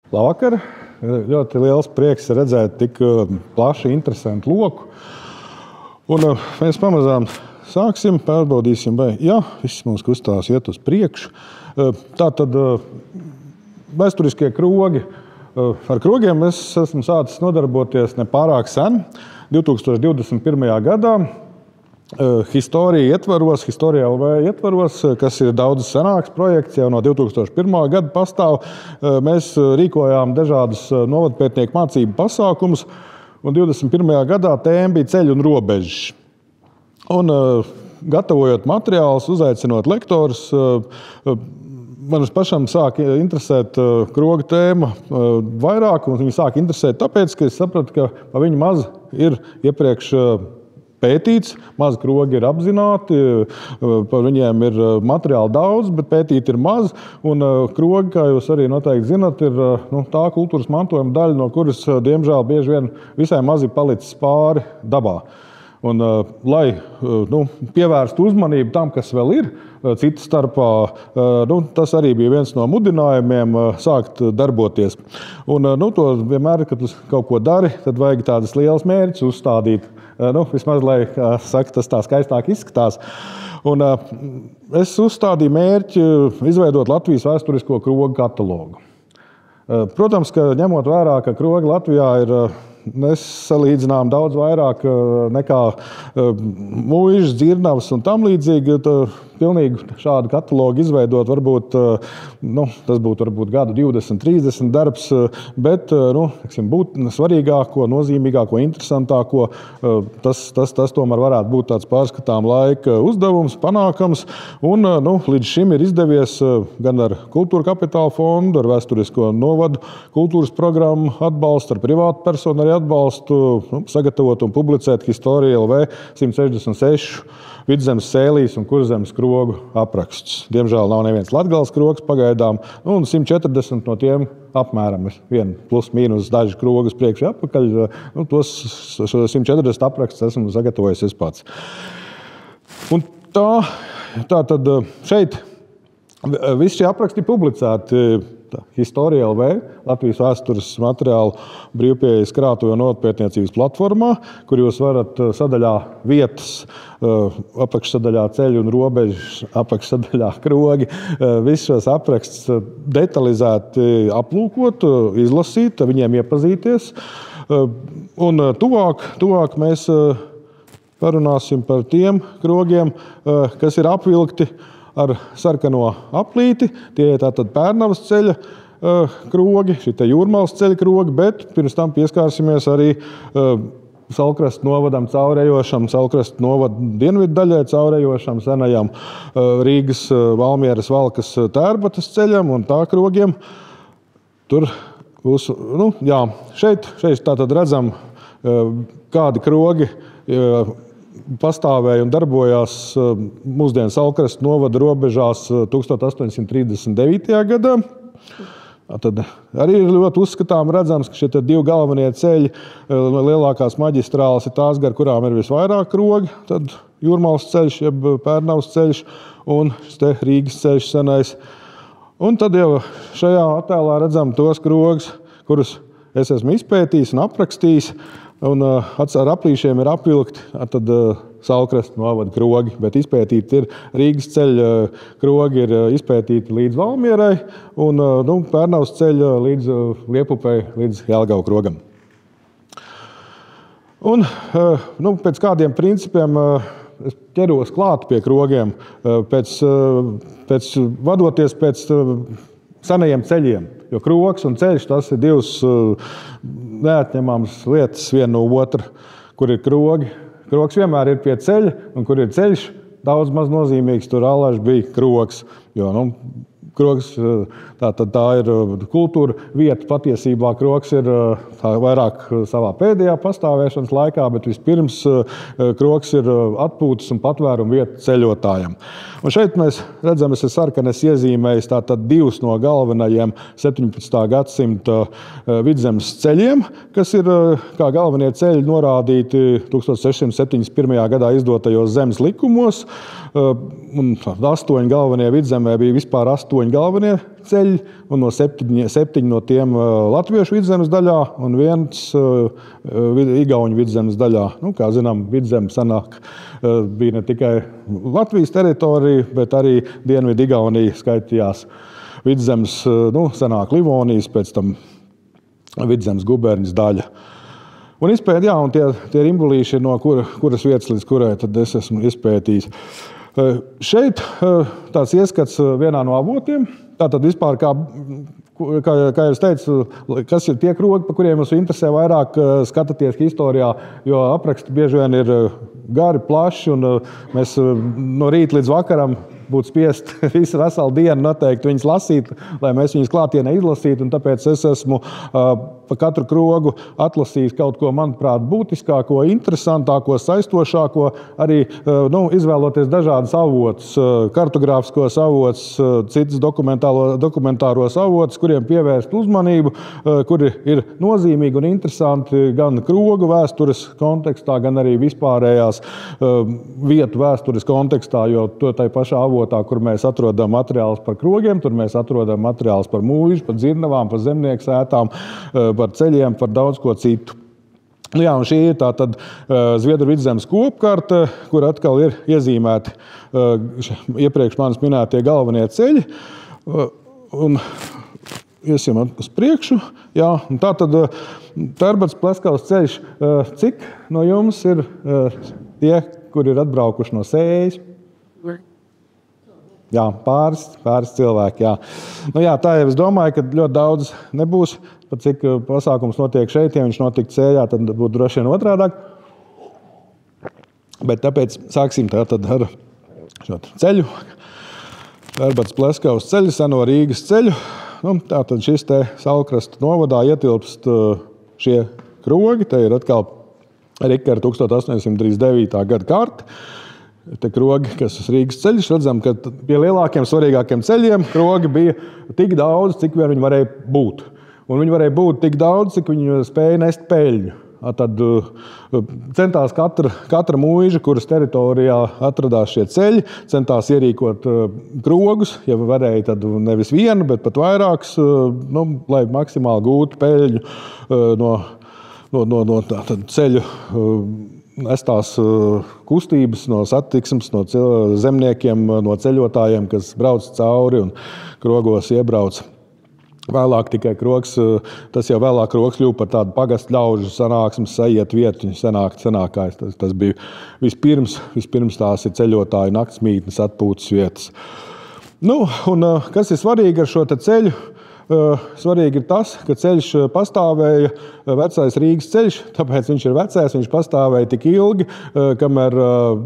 Labvakar! Ļoti liels prieks redzēt tik plašu, interesantu loku. Un mēs pamazām sāksim, pārbaudīsim, vai viss mums kustās iet uz priekšu. Tātad vēsturiskie krogi. Ar krogiem es esmu sācis nodarboties nepārāk sen, 2021. gadā. Historija LV ietvaros, kas ir daudz senāks projekts, jau no 2001. gada pastāv. Mēs rīkojām dažādus novadpētnieku mācību pasākumus, un 21. gadā tēma bija ceļi un robežas. Un gatavojot materiālus, uzaicinot lektorus, man pašam sāk interesēt kroga tēma vairāk, un viņi sāk interesēt tāpēc, ka es sapratu, ka pa viņu maz ir iepriekš pētīts, maz krogi ir apzināti, par viņiem ir materiāli daudz, bet pētīti ir maz. Un krogi, kā jūs arī noteikti zinat, ir tā kultūras mantojuma daļa, no kuras, diemžēl, bieži vien visai mazi palicis pāri dabā. Un, lai pievērstu uzmanību tam, kas vēl ir, citu starpā, tas arī bija viens no mudinājumiem sākt darboties. Un, to vienmēr, kad tu kaut ko dari, tad vajag tādas lielas mērķus uzstādīt. Vismaz, lai saka, tas tā skaistāk izskatās. Un, es uzstādīju mērķi izveidot Latvijas vēsturisko krogu katalogu. Protams, ka ņemot vērā, ka krogi Latvijā ir nesalīdzinām daudz vairāk nekā mūžas, dzirnavas un tam līdzīgi. Pilnīgi šādu katalogu izveidot, varbūt, tas būtu varbūt gadu 20, 30 darbs, bet svarīgāko, nozīmīgāko, interesantāko, tas tomēr varētu būt tāds pārskatām laika uzdevums, panākams. Un līdz šim ir izdevies gan ar Kultūra Kapitāla fondu, ar vēsturisko novadu kultūras programmu atbalstu, ar privātu personu arī atbalstu, sagatavot un publicēt Historija LV 166 Vidzemes, Sēlijas un Kurzemes krogu aprakstus. Diemžēl nav neviens Latgales krogs pagaidām, un 140 no tiem apmēram ir plus mīnus daži krogus priekš atpakaļ. Tos 140 aprakstus esmu sagatavojis es pats. Un tātad šeit visi šie apraksti publicēti Historija LV, Latvijas vēstures materiālu brīvpieejas krātuve un novadpētniecības platformā, kur jūs varat sadaļā vietas, apakšsadaļā ceļi un robežas, apakšsadaļā krogi, visus šos aprakstus detalizēti aplūkot, izlasīt, viņiem iepazīties. Un tuvāk mēs parunāsim par tiem krogiem, kas ir apvilkti ar sarkano aplīti. Tie ir tātad Pērnavas ceļa krogi, šitie Jūrmalas ceļa krogi, bet pirms tam pieskārsimies arī Salkrastu novadam caurējošam, Salkrastu novadu dienvidu daļai caurējošam, senajam Rīgas, Valmieras, Valkas, Tērbatas ceļam un tā krogiem. Tur būs, šeit tātad redzam, kādi krogi pastāvēja un darbojās mūsdienu Salkrastu novada robežās 1839. gadā. Tad arī ir ļoti uzskatām redzams, ka šie divi galvenie ceļi, lielākās maģistrāles ir tās, gar kurām ir visvairāk krogi. Tad Jūrmalas ceļš, jeb Pērnavas ceļš un šis te Rīgas ceļš senais. Un tad jau šajā attēlā redzam tos krogus, kurus es esmu izpētījis un aprakstījis. Un ar aplīšiem ir apvilkti Salkrastu novada krogi, bet izpētīti ir Rīgas ceļa krogi, ir izpētīti līdz Valmierai un Pērnavas ceļa līdz Liepupei, līdz Jelgavu krogam. Un pēc kādiem principiem es ķeros klāt pie krogiem, vadoties pēc senajiem ceļiem. Jo krogs un ceļš, tas ir divas neatņemamas lietas viena no otra, kur ir krogi. Krogs vienmēr ir pie ceļa, un kur ir ceļš, daudz maz nozīmīgs, tur allaž bija krogs. Jo, krogs, tā ir kultūra vieta, patiesībā krogs ir vairāk savā pēdējā pastāvēšanas laikā, bet vispirms krogs ir atpūtas un patvērumu vieta ceļotājiem. Un šeit mēs redzam, es sarkanis iezīmējis tātad divus no galvenajiem 17. gadsimta Vidzemes ceļiem, kas ir kā galvenie ceļi norādīti 1671. gadā izdotajos zemes likumos. Un 8 galvenie Vidzemē bija vispār 8 8 galvenie ceļi, un no 7 no tiem latviešu vidzemes daļā un 1 igauņu vidzemes daļā. Kā zinām, vidzeme sanāk bija ne tikai Latvijas teritorija, bet arī Dienvidu Igaunija skaitījās vidzemes, sanāk Livonijas, pēc tam vidzemes guberņas daļa. Un izpēti, un tie rimbulīši ir no kuras vietas līdz kurai tad es esmu izpētījis. Šeit tāds ieskats vienā no avotiem. Tātad vispār, kā jau es teicu, kas ir tie krogi, pa kuriem mums interesē vairāk skatāties historijā, jo apraksti bieži vien ir gari, plaši, un mēs no rīta līdz vakaram būtu spiest visu veselu dienu noteikti viņas lasīt, lai mēs viņas klātienē izlasītu, un tāpēc es esmu pa katru krogu atlasījis kaut ko, manuprāt, būtiskāko, interesantāko, saistošāko, arī izvēloties dažādas avotus, kartogrāfiskos avotus, citas dokumentāros avotus, kuriem pievērst uzmanību, kuri ir nozīmīgi un interesanti gan krogu vēstures kontekstā, gan arī vispārējās vietu vēstures kontekstā, jo to tai pašā avotā, kur mēs atrodam materiālus par krogiem, tur mēs atrodam materiālus par mūžu, par dzirnavām, par zemnieku sētām, par ceļiem, par daudz ko citu. Un šī ir tātad Zviedru vidzemes kopkarte, kur atkal ir iezīmēti iepriekš manis minētie galvenie ceļi. Un iesim uz priekšu. Un tātad Tērbats Pleskavas ceļš. Cik no jums ir tie, kuri ir atbraukuši no Sējas? Pāris cilvēki. Tā jau es domāju, ka ļoti daudz nebūs. Pat cik pasākums notiek šeit, ja viņš notiek Sējā, tad būtu droši vien otrādāk. Bet tāpēc sāksim tātad ar šo ceļu. Tērbats Pleskavas ceļu, seno Rīgas ceļu. Tātad šis te Saulkrasta novadā ietilpst šie krogi. Te ir atkal Rikera 1839. Gada karta. Te krogi, kas uz Rīgas ceļš, redzam, ka pie lielākiem, svarīgākiem ceļiem krogi bija tik daudz, cik vien viņi varēja būt. Un viņi varēja būt tik daudz, cik viņi spēja nest peļņu. Tad centās katra mūža, kuras teritorijā atradās šie ceļi, centās ierīkot krogus, ja varēja tad nevis vienu, bet pat vairākus, lai maksimāli gūtu peļņu no ceļu nestās kustības, no satiksmes, no zemniekiem, no ceļotājiem, kas brauc cauri un krogos iebrauc. Vēlāk tikai krogs, tas jau vēlāk krogs kļuva par tādu pagastu ļaužu sanāksmes sajiet vietu, senākais. Tas bija vispirms tās ir ceļotāju naktsmītnes atpūtas vietas. Un kas ir svarīgi ar šo te ceļu? Svarīgi ir tas, ka ceļš pastāvēja, vecais Rīgas ceļš, tāpēc viņš ir vecais, viņš pastāvēja tik ilgi, kamēr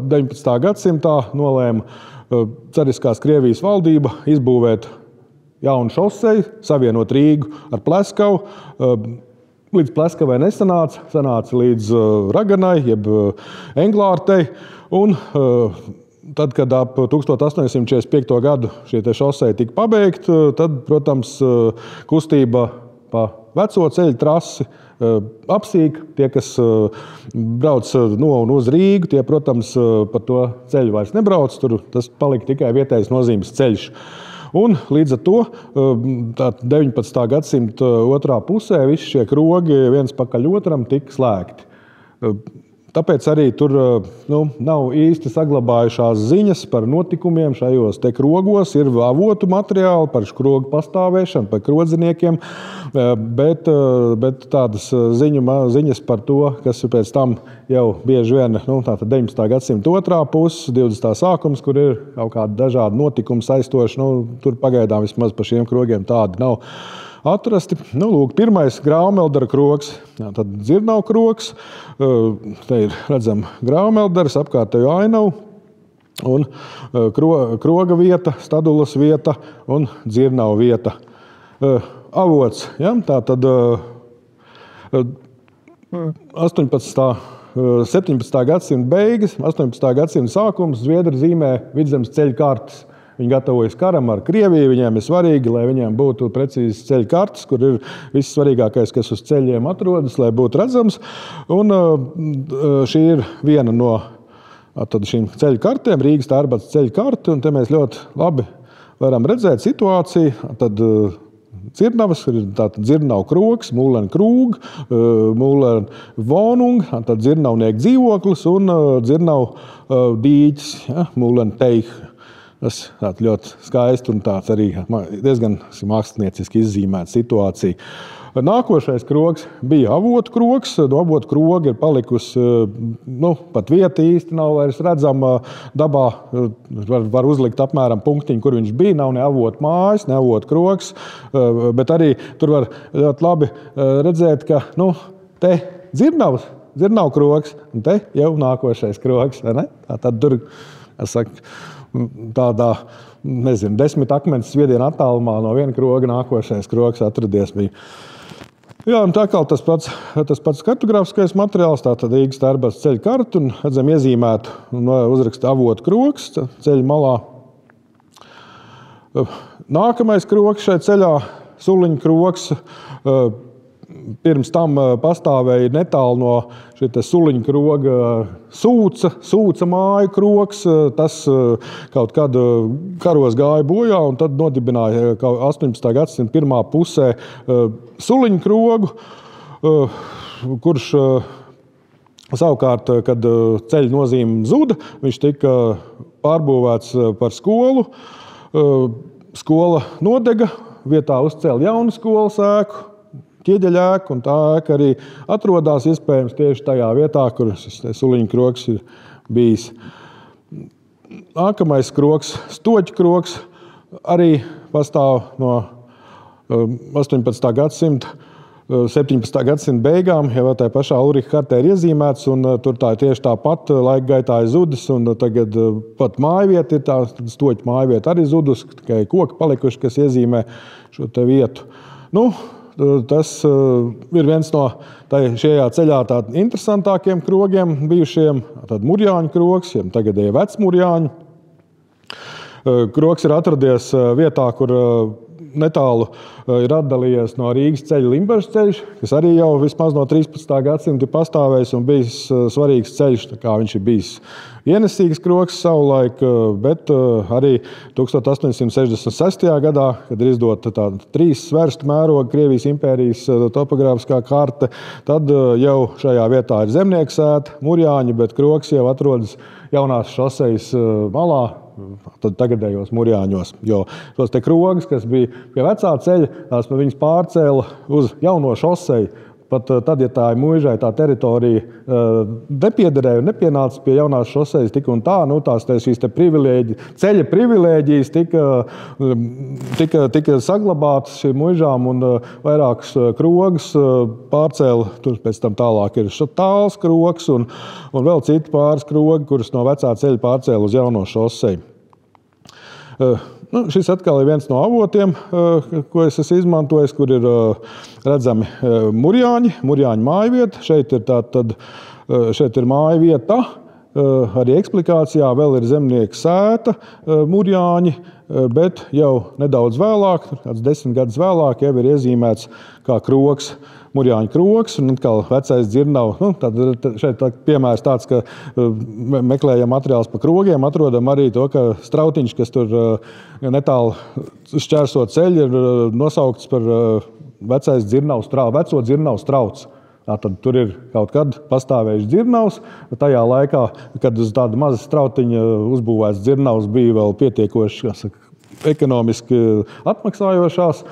19. gadsimtā nolēma cariskās Krievijas valdība izbūvēt jaunu šoseju, savienot Rīgu ar Pleskavu. Līdz Pleskavai sanāca līdz Raganai, jeb Englārtei, un tad, kad ap 1845. Gadu šie šoseji tika pabeigti, tad, protams, kustība pa veco ceļu trasi apsīk. Tie, kas brauc no un uz Rīgu, tie, protams, par to ceļu vairs nebrauc. Tur tas palika tikai vietējais nozīmes ceļš. Un līdz ar to 19. gadsimta otrā pusē visi šie krogi viens pakaļ otram tika slēgti. Tāpēc arī tur nav īsti saglabājušās ziņas par notikumiem šajos te krogos. Ir avotu materiāli par krogu pastāvēšanu, par krodziniekiem, bet tādas ziņas par to, kas pēc tam jau bieži vien 19. gadsimta otrā puse, 20. sākums, kur ir kaut kādi dažādi notikumi saistoši, tur pagaidām vismaz par šiem krogiem tādi nav atrasti. Lūk, pirmais Graumeldera krogs, tad dzirnavu krogs. Te ir, redzam, Graumelders, apkārtējo ainavu, un kroga vieta, stadulas vieta un dzirnavu vieta. Avots, tātad 17. gadsimta beigas, 18. gadsimta sākums Zviedri zīmē vidzemes ceļu kartes. Viņi gatavojas karam ar Krieviju, viņiem ir svarīgi, lai viņiem būtu precīzas ceļu kartes, kur ir viss svarīgākais, kas uz ceļiem atrodas, lai būtu redzams. Un šī ir viena no šīm ceļu kartēm, Rīgas Tērbats ceļu karte, un te mēs ļoti labi varam redzēt situāciju, tad dzirnavas, ir tātad dzirnavu krogs, mūlēna krūga, mūlēna vonunga, tad dzirnavnieku dzīvoklis un dzirnavu dīķis, ja, mūlēna teiha. Tas ļoti skaisti un tāds arī diezgan mākslinieciski izzīmēta situācija. Nākošais krogs bija avotu krogs. No avotu kroga ir palikusi, pat vieta īsti nav vairs redzama dabā. Var uzlikt apmēram punktiņu, kur viņš bija. Nav ne avotu mājas, ne avotu krogs, bet arī tur var ļoti labi redzēt, ka te dzirnavu krogs, un te jau nākošais krogs. Tad tur, tādā, 10 akmens sviedienu attālumā no viena kroga nākošais krogs atradies bija. Jā, un tā kā tas pats kartogrāfiskais materiāls, tātad Rīgas Tērbasts ceļa kartu, un redzam iezīmētu un uzraksta avotu krogs ceļa malā. Nākamais krogs šai ceļā, Suliņa krogs, pirms tam pastāvēja netālu no šī Suliņa kroga sūca māju krogs. Tas kaut kad karos gāja bojā un tad nodibināja 18. gadsimta pirmā pusē Suliņa krogu, kurš savukārt, kad ceļa nozīme zuda, viņš tika pārbūvēts par skolu. Skola nodega, vietā uzcēla jaunu skolas ēku, Ķieģeļēku, un tā ēka arī atrodas iespējams tieši tajā vietā, kur Suliņa krogs ir bijis. Nākamais krogs, Stoķa krogs, arī pastāv no 18. gadsimta, 17. gadsimta beigām, jau tā pašā Ulriha kartē ir iezīmēts, un tur tā tieši tāpat laika gaitā ir zudis, un tagad pat mājvieta ir tā, Stoķa mājvieta arī zudus, tikai koki palikuši, kas iezīmē šo te vietu. Tas ir viens no šajā ceļā tādiem interesantākiem krogiem bijušiem, tad Murjāņu krogs, jeb tagadēji Vecmurjāņu. Krogs ir atradies vietā, kur netālu ir atdalījies no Rīgas ceļa Limbažas ceļš, kas arī jau vismaz no 13. gadsimta pastāvējis un bijis svarīgs ceļš, tā kā viņš ir bijis ienesīgs krogs savulaik, bet arī 1866. gadā, kad ir izdota tāda 3 sverstu mēroga Krievijas impērijas topogrāfiskā karte, tad jau šajā vietā ir zemnieku sēta, Murjāņi, bet krogs jau atrodas jaunās šosejas malā, tad tagadējos Murjāņos, jo tos te krogus, kas bija pie vecā ceļa, tās viņas pārcēla uz jauno šoseju. Pat tad, ja tā ir muižai, tā teritorija nepiederēja un nepienāca pie jaunās šosejas tik un tā, šīs ceļa privilēģijas tika saglabātas šīm muižām un vairākus krogus pārcēla, tur pēc tam tālāk ir Tāls krogs un vēl citi pāris krogi, kurus no vecā ceļa pārcēla uz jauno šoseju. Šis atkal ir viens no avotiem, ko es esmu izmantojis, kur ir redzami Murjāņu mājvieta. Šeit ir mājvieta, arī eksplikācijā vēl ir zemnieka sēta Murjāņi, bet jau nedaudz vēlāk, kāds 10 gadus vēlāk, jau ir iezīmēts kā krogs, Murjāņu krogs un atkal vecais dzirnavu. Tad šeit piemērs tāds, ka meklējam materiāls pa krogiem, atrodam arī to, ka strautiņš, kas tur netālu šķērso ceļu, ir nosaukts par veco dzirnavu strauts. Tātad tur ir kaut kad pastāvējis dzirnavs. Tajā laikā, kad uz tāda maza strautiņa uzbūvēts dzirnavs, bija vēl pietiekoši ekonomiski atmaksājošās,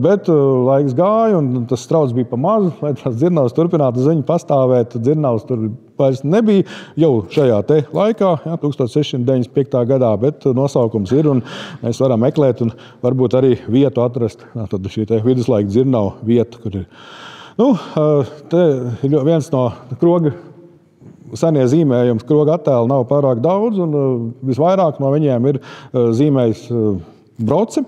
bet laiks gāja un tas strauts bija pa mazu, lai tās dzirnavs turpinātu uz viņu pastāvēt. Dzirnavs tur vairs nebija jau šajā te laikā, 1695. gadā, bet nosaukums ir un mēs varam meklēt un varbūt arī vietu atrast. Tad šī te viduslaika dzirnavu vieta, kur ir. Te ir viens no kroga senie zīmējums, kroga attēli nav pārāk daudz, un visvairāk no viņiem ir zīmējis Broce.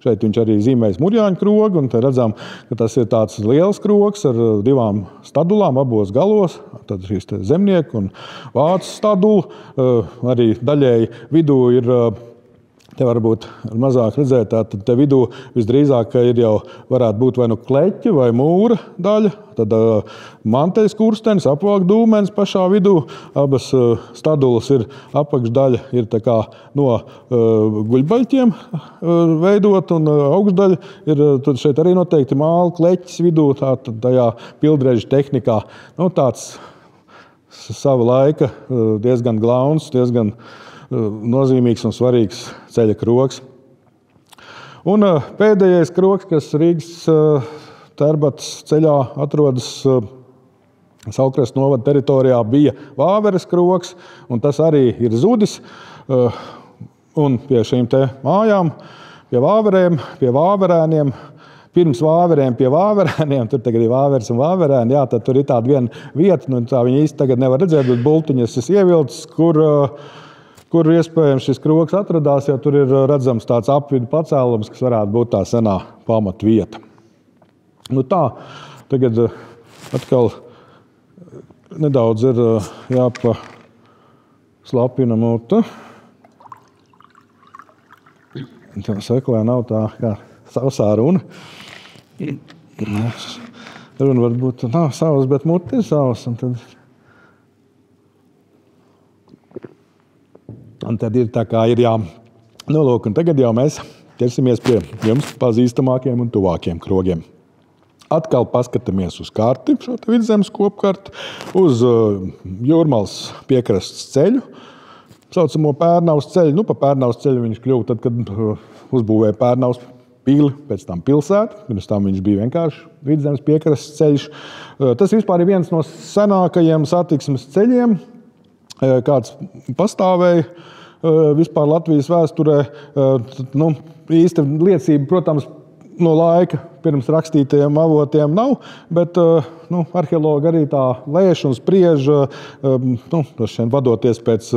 Šeit viņš arī zīmējis Murjāņu krogu, un te redzam, ka tas ir tāds liels krogs ar 2 stadulām abos galos. Tad šīs zemnieku un vācu stadulu. Arī daļēji vidū ir Te varbūt mazāk redzēt, tad te vidū visdrīzāk ir jau varētu būt vai nu kleķa vai mūra daļa, tad manteļas kurstenis, apvalk dūmenis pašā vidū, abas stadulas ir apakšdaļa ir tā kā no guļbaļķiem veidot un augšdaļa ir tad šeit arī noteikti māla kleķis vidū, tajā pildreža tehnikā. Nu, tāds sava laika diezgan glauns, diezgan nozīmīgs un svarīgs ceļa krogs. Un pēdējais krogs, kas Rīgas Tērbatas ceļā atrodas Saulkrasta novada teritorijā, bija Vāveres krogs, un tas arī ir zudis. Un pie šīm te mājām, pie Vāverēm, pie Vāverēniem, pirms Vāverēm pie Vāverēniem, tur tagad ir Vāveres un Vāverēni, jā, tad tur ir tāda viena vieta, nu tā viņi īsti tagad nevar redzēt, bet bultiņas ievilcis, kur iespējams šis krogs atradās, jo tur ir redzams tāds apvidu pacēlums, kas varētu būt tā senā pamatu vieta. Nu tā, tagad atkal nedaudz ir jāpaslapina mute. Tā saka, lai nav tā kā sausā runa. Runa varbūt nav savas, bet mute ir savas. Un tad ir tā kā ir jānolūk. Un tagad jau mēs ķersimies pie jums pazīstamākiem un tuvākiem krogiem. Atkal paskatāmies uz karti, šo te Vidzemes kopkarti, uz Jūrmalas piekrastes ceļu, saucamo Pērnavas ceļu. Nu, pa Pērnavas ceļu viņš kļuva tad, kad uzbūvēja Pērnavas pili, pēc tam pilsētu. Pirms tam viņš bija vienkārši Vidzemes piekrastes ceļš. Tas vispār ir viens no senākajiem satiksmes ceļiem, kāds pastāvēja vispār Latvijas vēsturē. Nu, īsta liecība, protams, no laika pirms rakstītajiem avotiem nav, bet arheologi arī tā lēš un spriež, vadoties pēc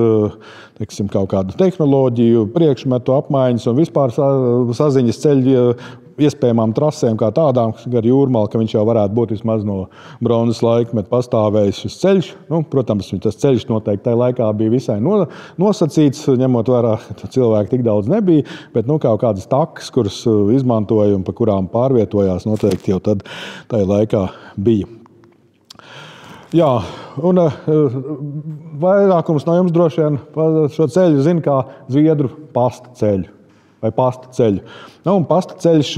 teiksim, kaut kādu tehnoloģiju, priekšmetu apmaiņas un vispār saziņas ceļu iespējamām trasēm kā tādām, gar Jūrmalu, ka viņš jau varētu būt vismaz no bronzas laikmeta pastāvējis šis ceļš. Nu, protams, tas ceļš noteikti tajā laikā bija visai nosacīts, ņemot vērā, ka cilvēki tik daudz nebija, bet kaut kādas takas, kuras izmantoja un pa kurām pārvietojās, noteikti jau tad tajā laikā bija. Jā, un vairākums no jums droši vien šo ceļu zina kā Zviedru pasta ceļu vai pasta ceļu. Un pasta ceļš,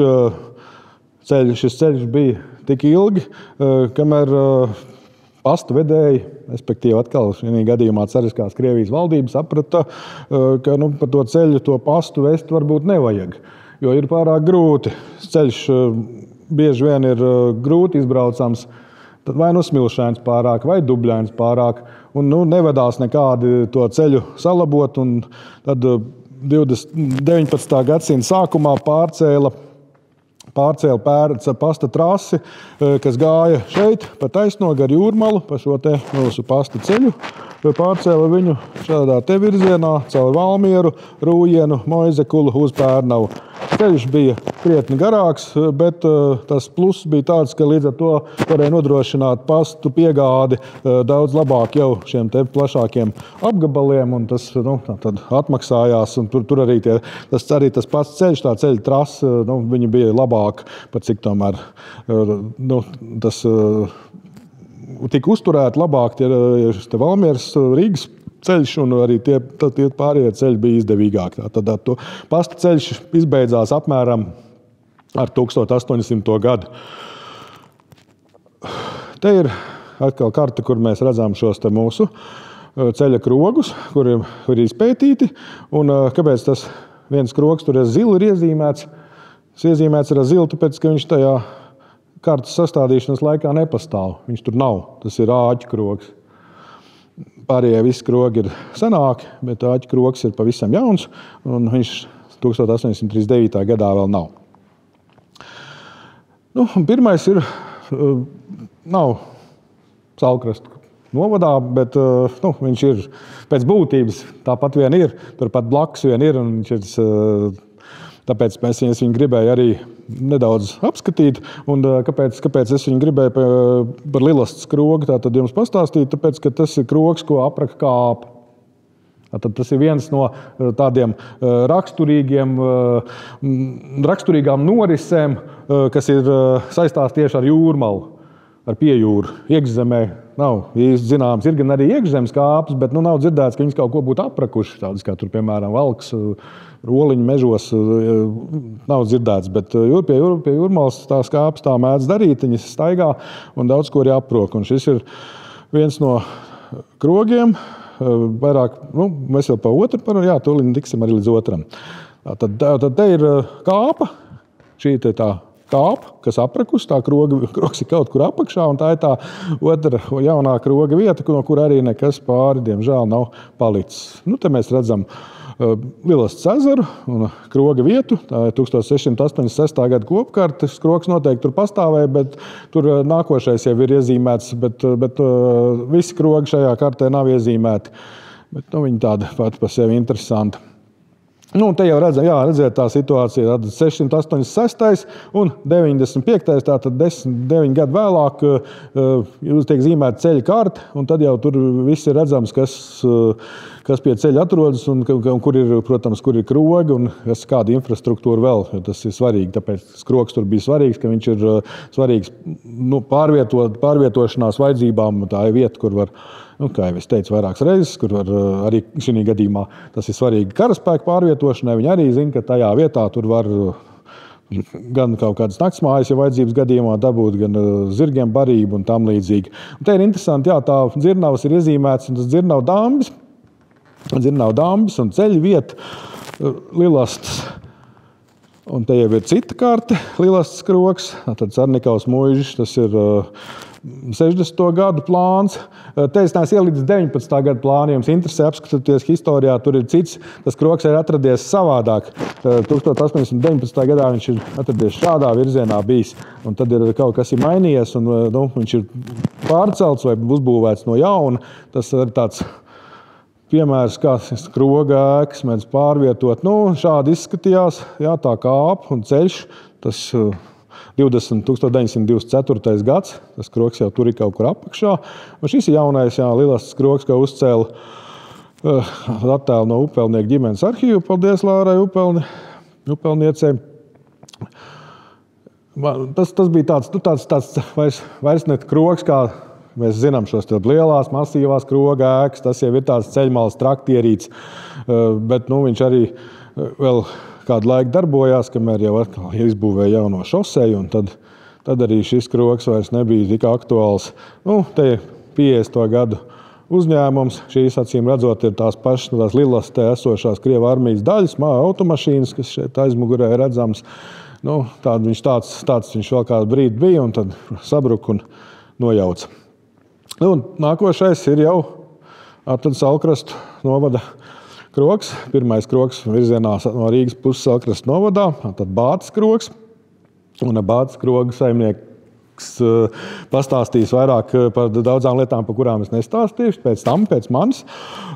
šis ceļš bija tik ilgi, kamēr pastu vedēji, respektīvi atkal šajā gadījumā cariskās Krievijas valdība saprata, ka pa to ceļu, to pastu vest varbūt nevajag, jo ir pārāk grūti. Ceļš bieži vien ir grūti izbraucams, tad vai smilšains pārāk, vai dubļains pārāk, un nevedās nekādi to ceļu salabot, un tad 19. gadsimta sākumā pārcēla pasta trasi, kas gāja šeit pa taisno gar Jūrmalu, pa šo te mūsu pasta ceļu, pārcēla viņu šādā te virzienā caur Valmieru, Rūjienu, Moizekulu uz Pērnavu. Ceļš bija krietni garāks, bet tas pluss bija tāds, ka līdz ar to varēja nodrošināt pastu piegādi daudz labāk jau šiem te plašākiem apgabaliem, un tas tad atmaksājās, un tur arī tas pats ceļš, tā ceļa trasa, viņi bija labāk, pat cik tomēr tas tika uzturēt labāk tie Valmieras Rīgas ceļš, un arī tie pārējie ceļi bija izdevīgāk. Tad to pasta ceļš izbeidzās apmēram ar 1800. gadu. Te ir atkal karte, kur mēs redzam šos te mūsu ceļa krogus, kur ir izpētīti, un kāpēc tas viens krogs tur ir zili ir iezīmēts? Tas iezīmēts ar zilu, tāpēc, ka viņš tajā kartas sastādīšanas laikā nepastāv. Viņš tur nav. Tas ir āķu krogs. Pārējie visi krogi ir senāki, bet āķu krogs ir pavisam jauns, un viņš 1839. gadā vēl nav. Pirmais ir, nav Saulkrasta novadā, bet viņš ir pēc būtības tāpat vien ir, turpat blakus vien ir, un viņš ir, tāpēc es viņu gribēju arī nedaudz apskatīt, un kāpēc es viņu gribēju par Lilastas krogu tātad jums pastāstīt, tāpēc, ka tas ir krogs, ko apraka kāpa. Tad tas ir viens no tādiem raksturīgām norisēm, kas ir saistās tieši ar jūrmalu, ar piejūru. Iekšzemē nav īsti zināms. Ir gan arī iekšzemes kāpes, bet nav dzirdēts, ka viņas kaut ko būtu aprakuši. Tādas kā tur, piemēram, valks, roliņu mežos nav dzirdēts. Bet pie jūrmalas tās kāpes tā mēdz darīt, viņas staigā un daudz ko arī aprok. Un šis ir viens no krogiem. Vairāk, mēs jau pa otru tūlīt tiksim arī līdz otram. Tad te ir kāpa, šī te tā kāpa, kas aprakus, tā krogs ir kaut kur apakšā, un tā ir tā otra jaunā kroga vieta, no kur arī nekas pāri, diemžēl, nav palicis. Te mēs redzam Lielasts ezeru un kroga vietu. Tā ir 1686. Gada kopkārta. Krogs noteikti tur pastāvēja, bet tur nākošais jau ir iezīmēts, bet visi krogi šajā kartē nav iezīmēti. Bet viņi tādi pati par sevi interesanti. Te jau redziet tā situācija. 686. un 95. Tātad 9 gadu vēlāk jūs tiek zīmēta ceļa karte, un tad jau tur viss ir redzams, kas pie ceļa atrodas un kur ir, protams, kur ir krogi un kāda infrastruktūra vēl. Tas ir svarīgi, tāpēc krogs tur bija svarīgs, ka viņš ir svarīgs pārvietošanās vajadzībām. Tā ir vieta, kur var, kā jau es teicu, vairākas reizes, kur var arī šī gadījumā tas ir svarīgi karaspēku pārvietošanai. Viņi arī zina, ka tajā vietā tur var gan kaut kādas naktsmājas, ja vajadzības gadījumā dabūt, gan zirgiem barību un tam līdzīgi. Un te ir interesanti, tā dzirnavas ir iezīmēts, un tas dzirnavu dambis un ceļu vieta Lielasts. Un te jau ir cita karte, Lielasts krogs, tad Carnikaus muižas, tas ir 60. gadu plāns. Te es neesmu ielīdz 19. gadu plānu, jums interesē apskatoties historijā, tur ir cits. Tas krogs ir atradies savādāk. 1819. gadā viņš ir atradies šādā virzienā bijis, un tad ir kaut kas ir mainījies, un viņš ir pārcelts vai uzbūvēts no jauna. Tas ir tāds piemērs, kā kroga ēkas mēdz pārvietot. Šādi izskatījās, tā kāpa un ceļš. Tas 1924. gads, tas krogs jau tur ir kaut kur apakšā. Un šis ir jaunais Lielasts krogs, kā uzcēla attēlu no upelnieku ģimenes arhīvu. Paldies Lārai upelniecei. Tas bija tāds vairs ne krogs, kā mēs zinām šos lielās, masīvās kroga ēkas. Tas jau ir tāds ceļmalas traktierīts, bet viņš arī vēl kādu laiku darbojās, kamēr jau atkal izbūvēja jauno šoseju, un tad arī šis krogs vairs nebija tik aktuāls. Te ir 50. gadu uzņēmums. Šīs, acīm redzot, ir tās pašas tās Lielastē esošās Krievu armijas daļas, automašīnas, kas šeit aizmugurē redzams. Tāds viņš vēl kādu brīdi bija, un tad sabruka un nojauca. Nākošais ir jau Saulkrastu novada krogs. Pirmais krogs virzienā no Rīgas puses Saulkrastu novadā, tad Bātes krogs. Un Bātes kroga saimnieks pastāstīs vairāk par daudzām lietām, par kurām es nestāstīšu, pēc manis.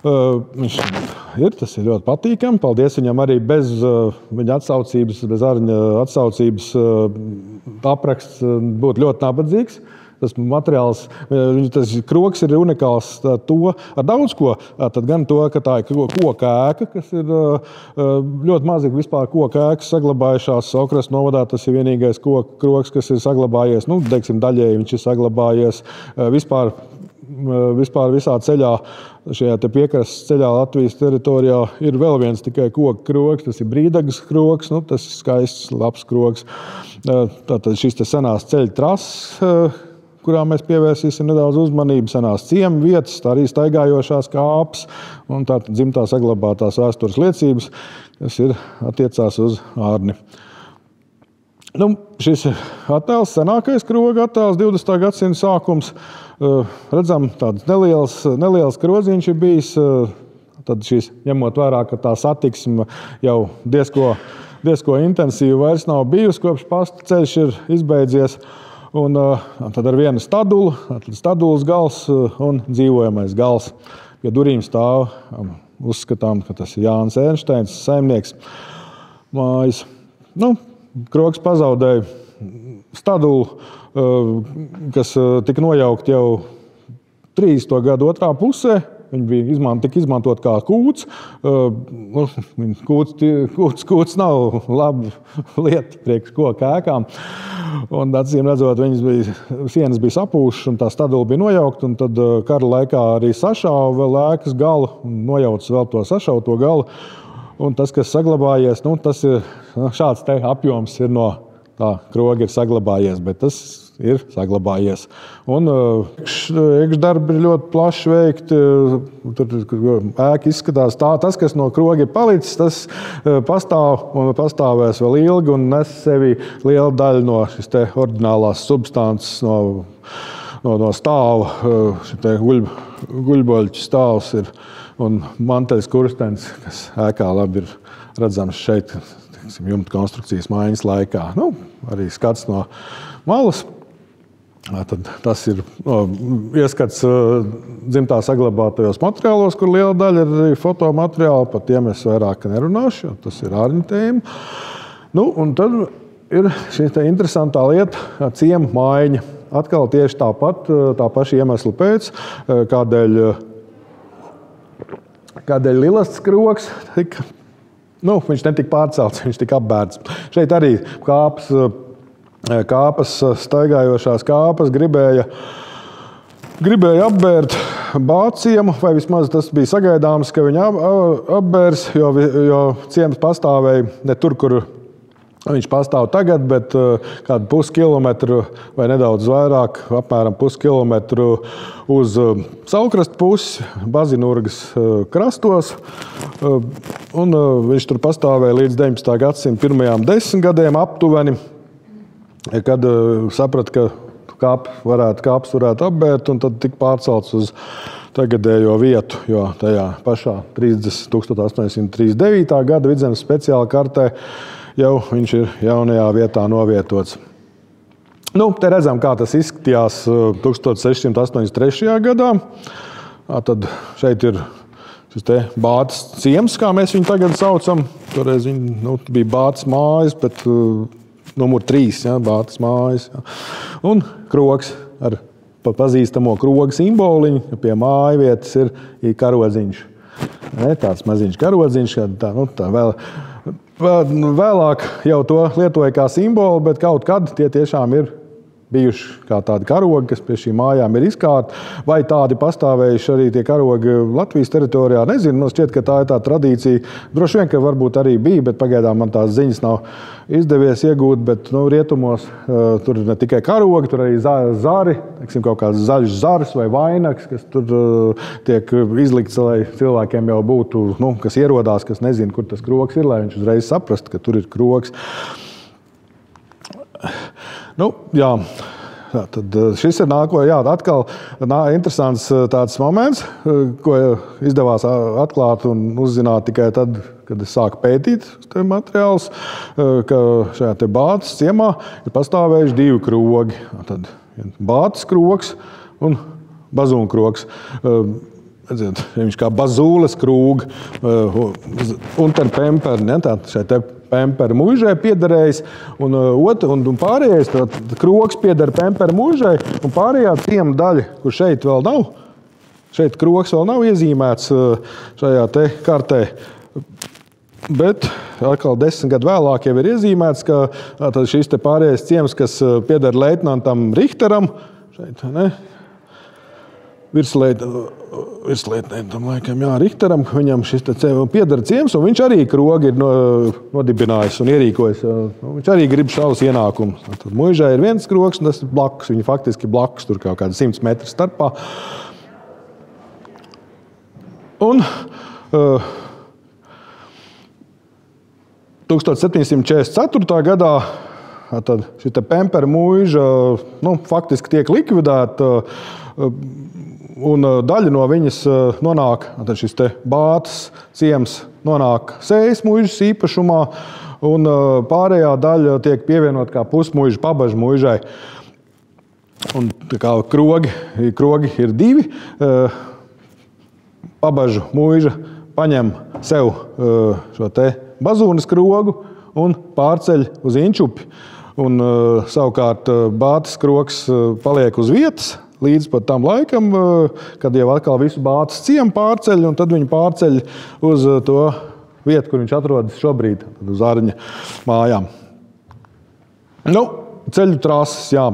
Tas ir ļoti patīkami. Paldies viņam arī bez viņa atsaucības, bez Arņa atsaucības apraksts būtu ļoti nabadzīgs. Tas materiāls, tas krogs ir unikāls ar daudz ko. Tad gan to, ka tā ir koka ēka, kas ir ļoti mazīgi vispār koka ēkas saglabājušās. Saulkrastu novadā tas ir vienīgais koka krogs, kas ir saglabājies. Daļēji viņš ir saglabājies vispār visā ceļā, šajā piekrastes ceļā Latvijas teritorijā ir vēl viens tikai koka krogs. Tas ir Brīdagas krogs, tas ir skaists, labs krogs. Tātad šis senās ceļa trases, kurā mēs pievērsīsim nedaudz uzmanību, senās ciemu vietas, tā arī staigājošās kāpes un tātad dzimtā saglabātās vēstures liecības, kas ir attiecās uz Ārni. Šis attēls, senākais kroga attēls, 20. gadsimta sākums. Redzam, tāds neliels kroziņš ir bijis. Tad šis, ņemot vērā, ka tā satiksme jau diezko intensīvi vairs nav bijusi, kopš pasta ceļš ir izbeidzies. Un tad ar vienu stadulu, stadulas gals un dzīvojamais gals. Pie durīm stāv, uzskatām, ka tas ir Jānis Ernšteins, saimnieks mājas. Krogs pazaudēja stadulu, kas tika nojaukt jau 30. gadu otrā pusē Viņi bija tik izmantot kā kūts. Kūts nav laba lieta priekš koku ēkām. Un, acīm redzot, sienas bija sapūšas un tā stadula bija nojaukta. Un tad kara laikā arī sašāva vēl ēkas galu un nojauca vēl to sašauto galu. Un tas, kas saglabājies, tas ir šāds te apjoms ir no tā kroga ir saglabājies, bet tas ir saglabājies. Un iekšdarbi ir ļoti plaši veikti. Tur ēka izskatās tā. Tas, kas no kroga ir palicis, tas pastāv un pastāvēs vēl ilgi un nes sevi lielu daļu no šīs te oriģinālās substances, no stāva. Šitie guļboļķu stāvs ir un manteļs kurstenis, kas ēkā labi ir redzams šeit, jumta konstrukcijas maiņas laikā. Arī skats no malas. Tad tas ir ieskats dzimtā saglabātajos materiālos, kur liela daļa ir arī fotomateriāli. Par tiem es vairāk nerunāšu, jo tas ir ārņu tēma. Un tad ir šī interesantā lieta - ciema maiņa. Atkal tieši tāpat, tā paša iemesla pēc, kādēļ Lilastas krogs tika, viņš netika pārcelts, viņš tika apbērts. Šeit arī kāpas, staigājošās kāpas gribēja apbērt Bāciemu, vai vismaz tas bija sagaidāms, ka viņi apbērs, jo ciems pastāvēja ne tur, kur viņš pastāv tagad, bet kādu puskilometru vai nedaudz vairāk, apmēram puskilometru uz Saulkrasta pusi, Bazinurgas krastos. Un viņš tur pastāvēja līdz 19. gadsimta pirmajām 10 gadiem aptuveni, kad saprata, ka kāps varētu apbērt, un tad tika pārcelts uz tagadējo vietu, jo tajā pašā 1839. gada Vidzemes speciāla kartē jau viņš ir jaunajā vietā novietots. Te redzam, kā tas izskatījās 1683. gadā. Tad šeit ir šis te Bātas ciems, kā mēs viņu tagad saucam. Toreiz viņi bija Bātas mājas, bet numur 3, Bātas mājas. Un krogs ar pazīstamo kroga simboliņu. Pie mājvietas ir karodziņš. Tāds maziņš karodziņš, tā vēlāk jau to lietoja kā simbolu, bet kaut kad tie tiešām ir bijuši kā tādi karogi, kas pie šīm mājām ir izkārti. Vai tādi pastāvējuši arī tie karogi Latvijas teritorijā, nezinu. Šķiet, ka tā ir tā tradīcija. Droši vien, ka varbūt arī bija, bet pagaidām man tās ziņas nav izdevies iegūt. Bet rietumos tur ir ne tikai karogi, tur arī zari, kaut kāds zaļš zars vai vainags, kas tur tiek izlikts, lai cilvēkiem jau būtu, kas ierodās, kas nezina, kur tas krogs ir, lai viņš uzreiz saprastu, ka tur ir krogs. Tad šis ir atkal interesants tāds moments, ko izdevās atklāt un uzzināt tikai tad, kad es sāku pētīt materiālus, ka šajā te Bātas ciemā ir pastāvējuši 2 krogi. Tad Bātas krogs un Bazūnkrogs. Viņš kā bazūles krūga, Unterpemper, šai te Pempera mūžai piederējis, un pārējais krogs pieder Pempera mūžai, un pārējā ciema daļa, kur šeit vēl nav, šeit krogs vēl nav iezīmēts šajā te kartē, bet atkal 10 gadu vēlāk jau ir iezīmēts, ka šis te pārējais ciems, kas pieder leitnantam Richteram, šeit, virslietnētam laikam, Richteram, viņam šis pieder ciems, un viņš arī krogi ir nodibinājis un ierīkojis. Viņš arī grib šaus ienākumus. Tad muižai ir viens krogs, un tas ir blakus. Viņi faktiski blakus, tur kaut kādi 100 metru starpā. Un 1744. gadā tad šī Pempera mūža faktiski tiek likvidēta, un daļa no viņas nonāk, tad šis te Bātas ciems nonāk Sējas mūžas īpašumā, un pārējā daļa tiek pievienot kā pusmuiža Pabaža mūžai. Un tā kā krogi ir 2, Pabažu mūža paņem sev šo te Bazūnes krogu un pārceļ uz Inčupi. Un savukārt Bātas krogs paliek uz vietas, līdz pat tam laikam, kad jau atkal visu Bātas ciemu pārceļ, un tad viņi pārceļ uz to vietu, kur viņš atrodas šobrīd, uz Arņa mājām. Ceļu trases, jā.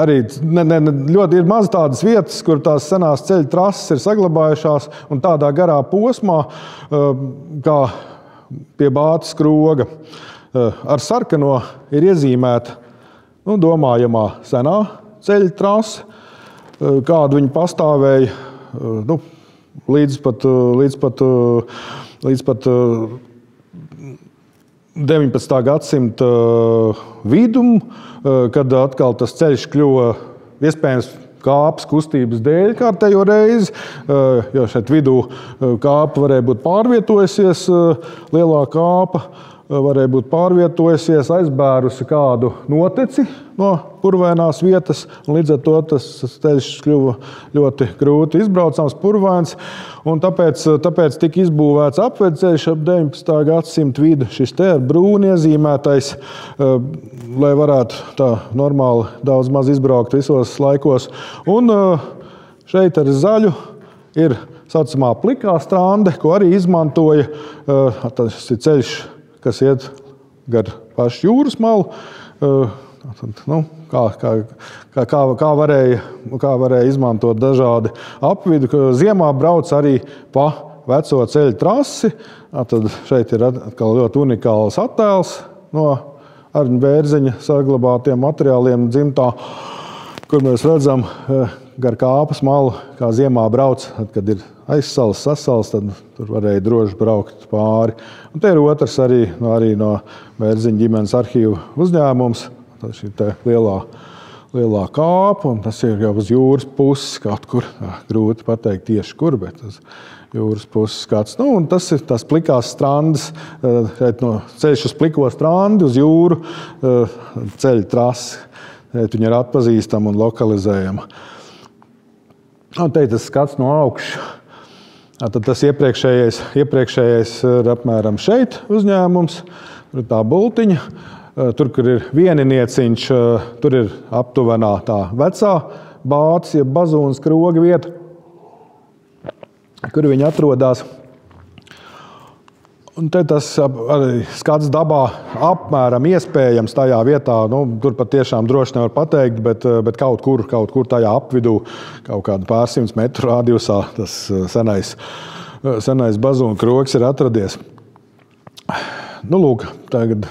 Arī ļoti ir maz tādas vietas, kur tās senās ceļu trases ir saglabājušās, un tādā garā posmā, kā pie Bātas kroga. Ar sarkano ir iezīmēta domājamā senā ceļu trase, kādu viņi pastāvēja līdz pat 19. gadsimta vidum, kad atkal tas ceļš kļuva iespējams kāpas kustības dēļ kārtējo reizi, jo šeit vidū kāpa varēja būt pārvietojusies, lielā kāpa varēja būt pārvietojusies, aizbērusi kādu noteci no purvainās vietas, un līdz ar to tas ceļš kļuva ļoti grūti izbraucams, purvains, un tāpēc tika izbūvēts apvedceļš ap 19. gadsimta vidu, šis te ar brūni iezīmētais, lai varētu tā normāli daudz maz izbraukt visos laikos. Un šeit ar zaļu ir saucamā plikā strande, ko arī izmantoja. Tas ir ceļš, kas iet gar pašu jūras malu. Kā varēja izmantot dažādi apvidi. Ziemā brauc arī pa veco ceļu trasi. Tad šeit ir atkal ļoti unikāls attēls no Arņa Bērziņa saglabātiem materiāliem dzimtā, kur mēs redzam gar kāpas malu, kā ziemā brauc, kad ir aizsals, sasals, tad tur varēja droši braukt pāri. Un te ir otrs arī no Bērziņa ģimenes arhīvu uzņēmums. Tas ir te lielā kāpa, un tas ir jau uz jūras puses kaut kur. Grūti pateikt tieši kur, bet uz jūras puses kāds. Un tas ir tās plikās strandes, ceļš uz pliko strandi, uz jūru, ceļu trasi. Viņa ir atpazīstama un lokalizējama. Un te tas skats no augšas. Tad tas iepriekšējais ir apmēram šeit uzņēmums. Tur ir tā bultiņa. Tur, kur ir vieninieciņš, tur ir aptuvenā tā vecā Bātas, jeb Bazūnas kroga vieta, kur viņi atrodas. Un te tas arī skats dabā apmēram iespējams tajā vietā, tur pat tiešām droši nevar pateikt, bet kaut kur tajā apvidū, kaut kādu pārsimts metru radiusā, tas senais Bazūna krogs ir atradies. Lūk, tagad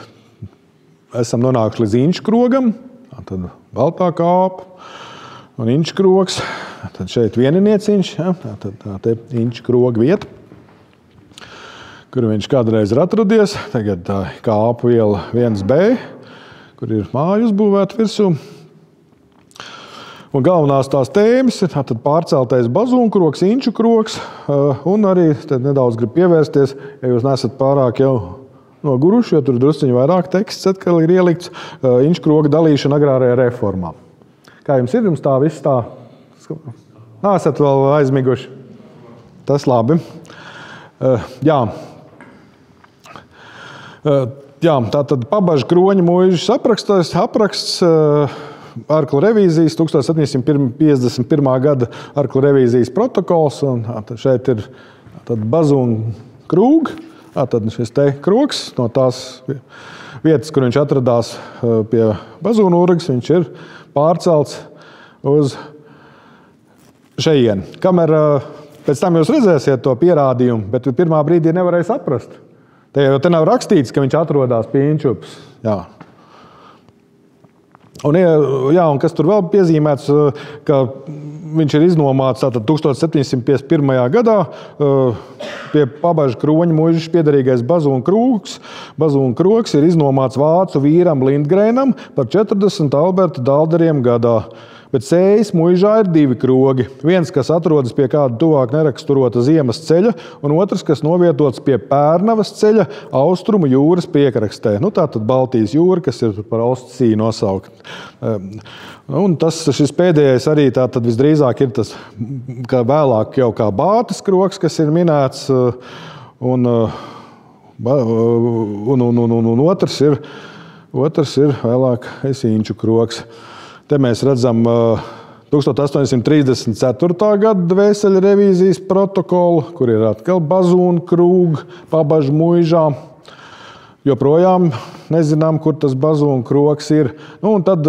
esam nonākuši līdz Inču krogam, tad baltā kāpa un Inču krogs, tad šeit vieninieciņš, tā te Inču kroga vieta, kur viņš kādreiz ir atradies. Tagad tā kāpu iela 1B, kur ir māja uzbūvēta virsū. Un galvenās tās tēmas ir pārceltais Bazūna krogs, Inču krogs, un arī nedaudz grib pievērsties, ja jūs nesat pārāk jau noguruši, jo tur drusciņi vairāk teksts atkal ir ielikts, Inču kroga dalīšana agrārajā reformā. Kā jums ir? Jums tā viss tā? Esat vēl aizmiguši? Tas labi. Jā, tātad Pabaža Kroņa mūžas apraksts Arklu revīzijas, 1751. gada Arklu revīzijas protokols, un šeit ir Bazūna krūga. Tad šis te krogs no tās vietas, kur viņš atradās pie Bazūna urgas, viņš ir pārcelts uz šejieni. Kamēr pēc tam jūs redzēsiet to pierādījumu, bet pirmā brīdī nevarēja saprast. Te nav rakstīts, ka viņš atrodas pie Inčupas. Un kas tur vēl piezīmēts, ka viņš ir iznomāts 1751. gadā pie Pabaža Kroņa mūžas piederīgais Bazūna krogs. Bazūna krogs ir iznomāts vācu vīram Lindgrēnam par 40 Alberta daldariem gadā. Bet Sējas mūžā ir 2 krogi. Viens, kas atrodas pie kāda tuvāk neraksturota ziemas ceļa, un otrs, kas novietots pie Pērnavas ceļa austrumu jūras piekrastē. Tātad Baltijas jūra, kas ir par Ostsiju nosaukt. Un šis pēdējais arī tātad visdrīzāk ir tas, kā vēlāk jau kā Bātas krogs, kas ir minēts, un otrs ir vēlāk Inču krogs. Te mēs redzam 1834. gada dvēseļu revīzijas protokolu, kur ir atkal Bazūna krūga, Pabažu muižā. Joprojām nezinām, kur tas Bazūna krogs ir. Nu, un tad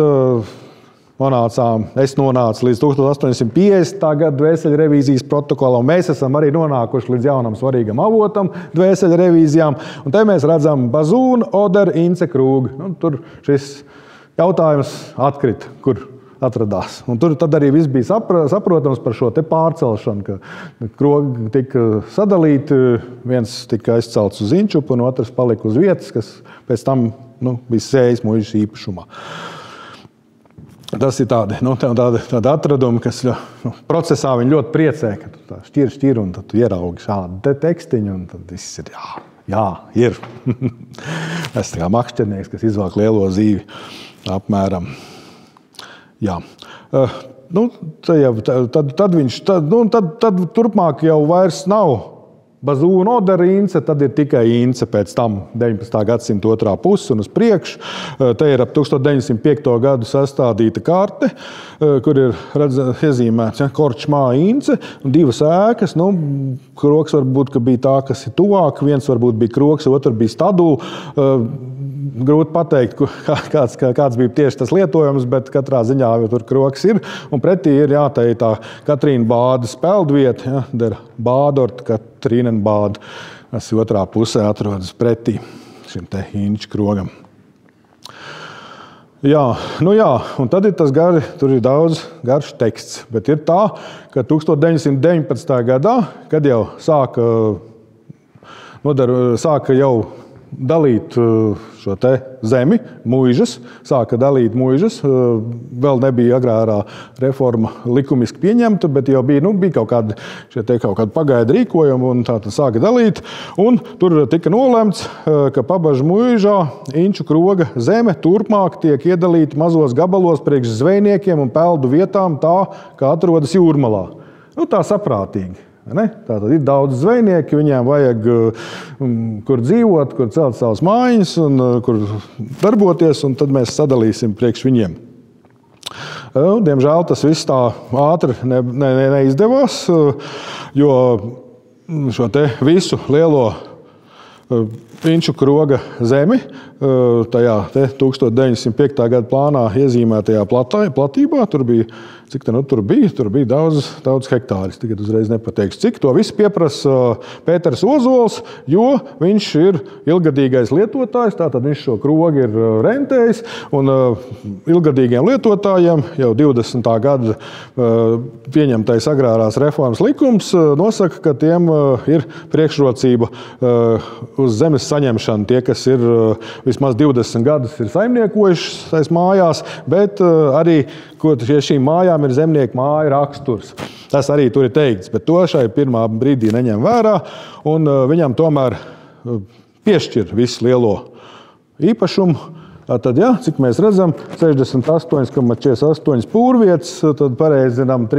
es nonācu līdz 1850. gada dvēseļu revīzijas protokolam. Mēs esam arī nonākuši līdz jaunam svarīgam avotam dvēseļu revīzijām. Un te mēs redzam Bazūna, Odera, Ince krūgu. Nu, tur šis jautājums atkrita, kur atradās. Un tur tad arī viss bija saprotams par šo te pārcelšanu, ka krogi tika sadalīti, viens tika aizcelts uz Inčupu un otrs palika uz vietas, kas pēc tam bija Sējas muižas īpašumā. Tas ir tādi atradumi, kas procesā viņi ļoti priecē, ka tu tā šķir un tad tu ieraugi šādu tekstiņu un tad viss ir jā, ir. Es tā kā makšķernieks, kas izvelk lielo zīvi apmēram. Jā. Tad turpmāk jau vairs nav Bazūna, Odera, Ince, tad ir tikai Ince pēc tam 19. gadsimta otrā puse un uz priekšu. Te ir ap 1905. gadu sastādīta karte, kur ir iezīmēts Korčmā, Ince, un divas ēkas. Krogs varbūt ka bija tā, kas ir tuvāk, viens varbūt bija krogs, otrs bija Stadula. Grūti pateikt, kāds bija tieši tas lietojums, bet katrā ziņā jau tur krogs ir. Un pretī ir tā Katrīna Bādas peldvieta, der Bādort, Katrīnenbāda, kas otrā pusē atrodas pretī šim te Inču krogam. Un tad ir tas tur ir daudz garš teksts, bet ir tā, ka 1919. gadā, kad jau sāka jau dalīt šo te zemi, muižas, sāka dalīt muižas. Vēl nebija agrārā reforma likumiski pieņemta, bet jau bija kaut kāda pagaida rīkojuma un tā sāka dalīt. Un tur tika nolemts, ka Pabažu muižā Inču kroga zeme turpmāk tiek iedalīta mazos gabalos priekš zvejniekiem un peldu vietām tā, kā atrodas Jūrmalā. Tā saprātīgi. Tātad ir daudz zvejnieki, viņiem vajag kur dzīvot, kur celt savas mājas un kur darboties, un tad mēs sadalīsim priekš viņiem. Diemžēl tas viss tā ātri neizdevās, jo šo te visu lielo Inču kroga zemi tajā 1905. gada plānā iezīmētajā platībā. Tur bija, tur bija daudz hektāris. Tagad uzreiz nepateikšu, cik. To visu pieprasa Pēters Ozols, jo viņš ir ilgadīgais lietotājs, tātad viņš šo krogu ir rentējis, un ilgadīgiem lietotājiem jau 20. gada pieņemtais agrārās reformas likums nosaka, ka tiem ir priekšrocība uz zemes saņemšanu. Tie, kas ir vismaz 20 gadus ir saimniekojuši tais mājās, bet arī, šīm mājām ir zemnieku māju raksturs. Tas arī tur ir teikts, bet to šai pirmā brīdī neņem vērā, un viņam tomēr piešķir visu lielo īpašumu. Tātad, cik mēs redzam, 68,48 pūrvietas, tad pareizinām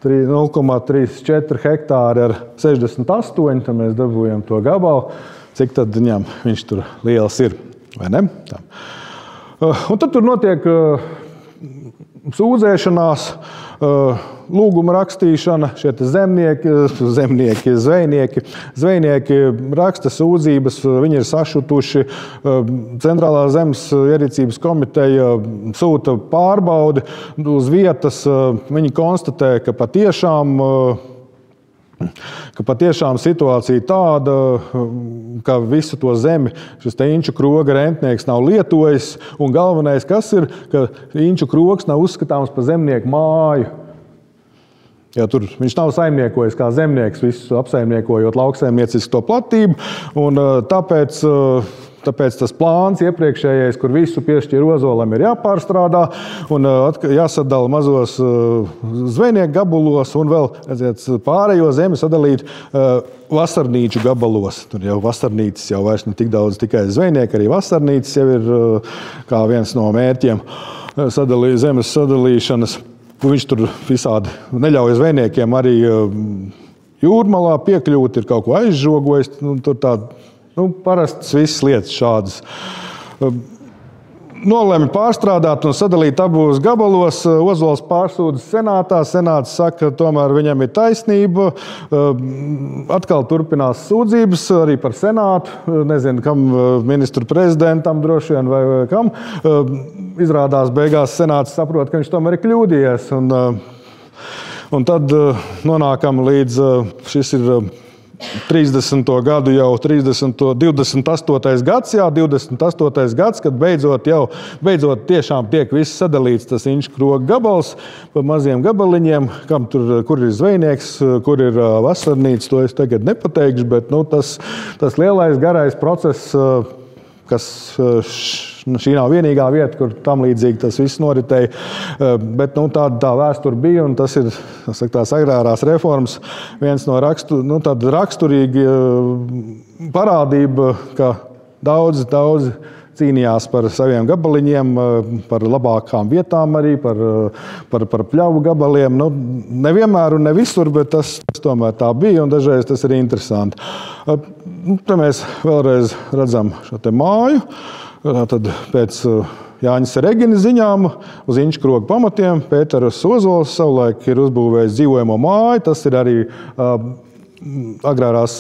0,34 hektāri ar 68, tad mēs dabūjam to gabalu, cik tad viņš tur liels ir, vai ne? Tā. Un tad tur notiek sūdzēšanās, lūguma rakstīšana, šie zvejnieki raksta sūdzības, viņi ir sašutuši, Centrālā zemes ierīcības komiteja sūta pārbaudi uz vietas, viņi konstatē, ka patiešām situācija tāda, ka visu to zemi šis te Inču kroga rentnieks nav lietojis, un galvenais, kas ir, ka Inču krogs nav uzskatāms par zemnieku māju. Tur viņš nav saimniekojis kā zemnieks, visu apsaimniekojot lauksaimniecisku to platību, un tāpēc tas plāns iepriekšējais, kur visu piešķir Ozolam, ir jāpārstrādā un jāsadala mazos zvejnieku gabalos un vēl pārējo zemi sadalīt vasarnīču gabalos. Tur jau vasarnīcas jau vairs ne tik daudz tikai zvejnieki, arī vasarnīcas jau ir kā viens no mērķiem zemes sadalīšanas. Viņš tur visādi neļauj zvejniekiem arī Jūrmalā piekļūt, ir kaut ko aizžogojis. Tur parastas visas lietas šādas. nolēma pārstrādāt un sadalīt abos gabalos. Ozols pārsūdza senātā. Senāts saka, ka tomēr viņam ir taisnība. Atkal turpinās sūdzības arī par senātu. Nezinu, kam ministru prezidentam droši vien vai kam. Izrādās beigās senāts saprot, ka viņš tomēr ir kļūdījies. Un tad nonākam līdz šis ir 30. gadu jau 28. gads, 28. gads, kad beidzot tiešām tiek viss sadalīts tas inču kroga gabals pa maziem gabaliņiem, kur ir zvejnieks, kur ir vasarnīca, to es tagad nepateikšu, bet tas lielais garais process, kas šī nav vienīgā vieta, kur tam līdzīgi tas viss noritēja, bet tā vēsture bija, un tas ir tās agrārās reformas viens no raksturīgi parādība, ka daudzi cīnījās par saviem gabaliņiem, par labākām vietām arī, par pļavu gabaliem. Nevienmēr un ne visur, bet tas tomēr tā bija, un dažreiz tas ir interesanti. Te mēs vēlreiz redzam šo te māju. Tad pēc Jāņas Reginas ziņām uz inču kroga pamatiem Pēters Ozols savulaik ir uzbūvējis dzīvojamo māju. Tas ir arī agrārās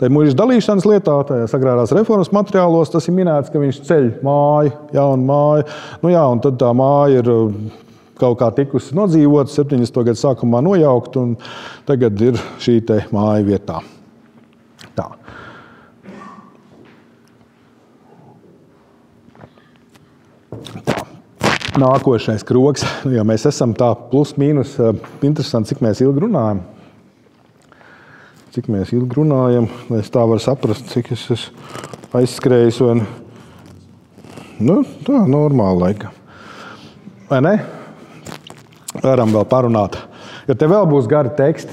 muižas dalīšanas lietā, tajās agrārās reformas materiālos. Tas ir minēts, ka viņš ceļ māju, jaunu māju. Un tad tā māja ir kaut kā tikusi nodzīvota, 70. gadu sākumā nojaukt, un tagad ir šī te māja vietā. Tā. Nākošais krogs, jo mēs esam tā plus mīnus interesanti, cik mēs ilgi runājam. Lai es tā varu saprast, cik es esmu aizskrējis. Tā normāla laika. Vai ne? Varam vēl parunāt. Ja te vēl būs gari teksti,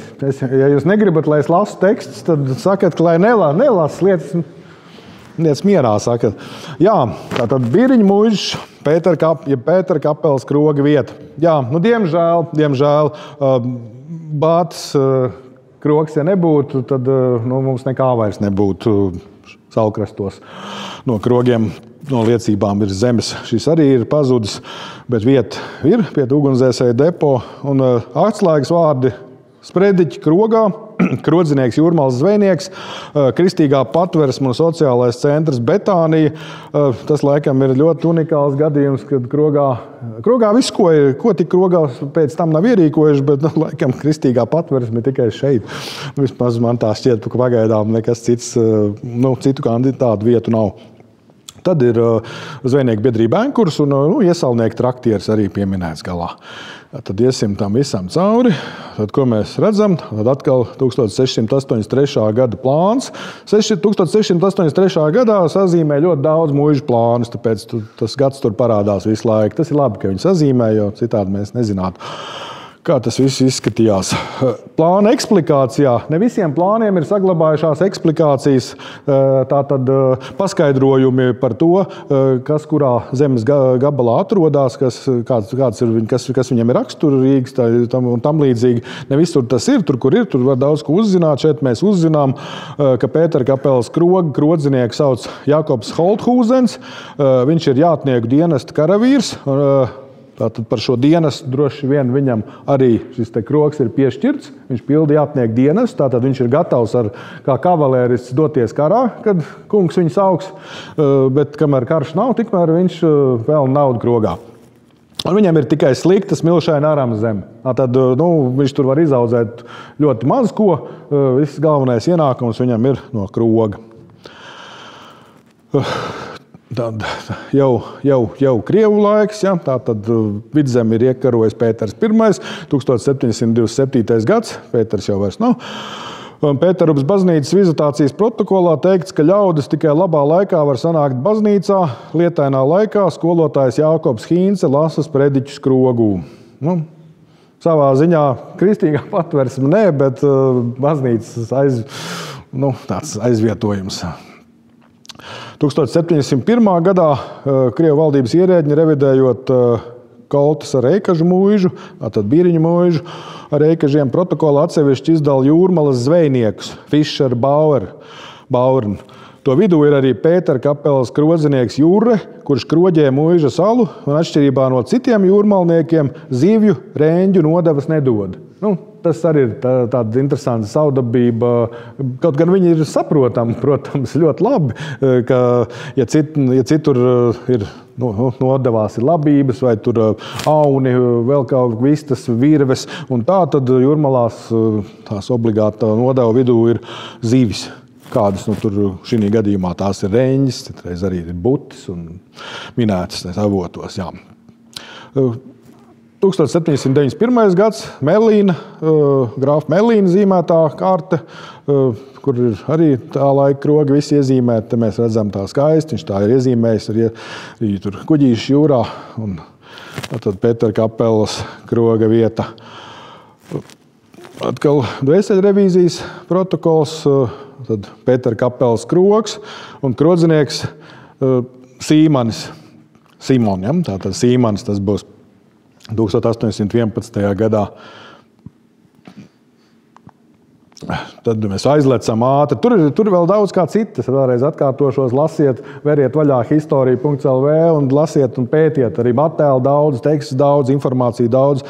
ja jūs negribat, lai es lasu tekstus, tad sakat, ka lai nelas lietas mierā, sakat. Jā, tātad Biriņu muižas, Pētera kapelas kroga vieta. Jā, diemžēl, Bātas krogs, ja nebūtu, tad mums nekā vairs nebūtu Saulkrastos. No krogiem, no liecībām ir zemes. Šis arī ir pazudis, bet vieta ir pie ugunsdzēsēja depo. Un atslēgas vārdi Sprediķi krogā, Krodzinieks Jūrmalas zvejnieks, Kristīgā patversme un sociālais centrs Betānija. Tas laikam ir ļoti unikāls gadījums, kad krogā viss, ko tik krogā pēc tam nav ierīkojuši, bet laikam Kristīgā patversme tikai šeit. Vismaz man tā šķiet, ka pagaidām nekas cits, citu kandidātu vietu nav. Tad ir zvejnieku biedrība Enkurs un iesalnieku traktieris arī pieminēts galā. Tad iesim tam visam cauri. Tad, ko mēs redzam? Tad atkal 1683. gada plāns. 1683. gadā sazīmē ļoti daudz muižu plānus, tāpēc tas gads tur parādās visu laiku. Tas ir labi, ka viņi sazīmē, jo citādi mēs nezinātu, kā tas viss izskatījās. Plāna eksplikācijā. Ne visiem plāniem ir saglabājušās eksplikācijas, tātad paskaidrojumi par to, kas kurā zemes gabalā atrodas, kas viņam ir raksturīgs un tam līdzīgi. Ne visur tas ir, tur var daudz ko uzzināt. Šeit mēs uzzinām, ka Pētera kapelas krodzinieks sauc Jakobs Holthūzens. Viņš ir jātnieku dienesta karavīrs. Tātad par šo dienestu droši vien viņam arī šis te krogs ir piešķirts. Viņš pilda jātnieku dienestu, tātad viņš ir gatavs kā kavalēris doties karā, kad kungs viņu sauks, bet kamēr karš nav, tikmēr viņš pelna naudu krogā. Un viņam ir tikai slikta smilšaina arama zeme. Tad viņš tur var izaudzēt ļoti maz ko, viss galvenais ienākums viņam ir no kroga. Tad jau Krievu laiks, ja? Tātad Vidzemi ir iekarojis Pēters I, 1727. gads, Pēters jau vairs nav. Pēterupas baznīcas vizitācijas protokolā teikts, ka ļaudis tikai labā laikā var sanākt baznīcā, lietainā laikā skolotājs Jākobs Hīnce lasa Sprediķu krogū. Savā ziņā kristīgā patversme nē, bet baznīcas tāds aizvietojums. 1701. gadā Krievu valdības ierēģi revidējot Koltas ar Eikažu muižu, tātad Biriņu muižu, ar Eikažiem protokola atsevišķi izdala Jūrmalas zvejniekus, Fischer Bauern. To vidū ir arī Pētera kapelas krodzinieks Jurre, kurš kroģē muiža salu un atšķirībā no citiem jūrmalniekiem zivju, reņģu nodevas nedod. Tas arī ir tāda interesanta savdabība. Kaut gan viņi ir saprotami, protams, ļoti labi, ka, ja citur ir nodevās ir labības, vai tur auni, vēl kaut vistas, virves, un tā, tad Jūrmalās tās obligāta nodeva vidū ir zivis. Kādas, tur šī gadījumā tās ir reņģis, citreiz arī ir butis un minētas avotos, jā. 1791. gads Melīna, grāfa Melīna zīmētā karte, kur ir arī tā laika krogi visi iezīmēti. Te mēs redzam tā skaisti, viņš tā ir iezīmējis arī tur Kuģīšu jūrā un tad Pētera kapelas kroga vieta. Atkal dvēseli revīzijas protokols, tad Pētera kapelas krogs un krodzinieks Sīmanis. Simon, ja? Tātad Sīmanis tas būs 1811. gadā. Tad mēs aizlecam ātri. Tur vēl daudz kā citas. Vēlreiz atkārtošos, lasiet, veriet vaļā historija.lv un lasiet un pētiet. Arī attēlu daudz, teksts daudz, informācija daudz.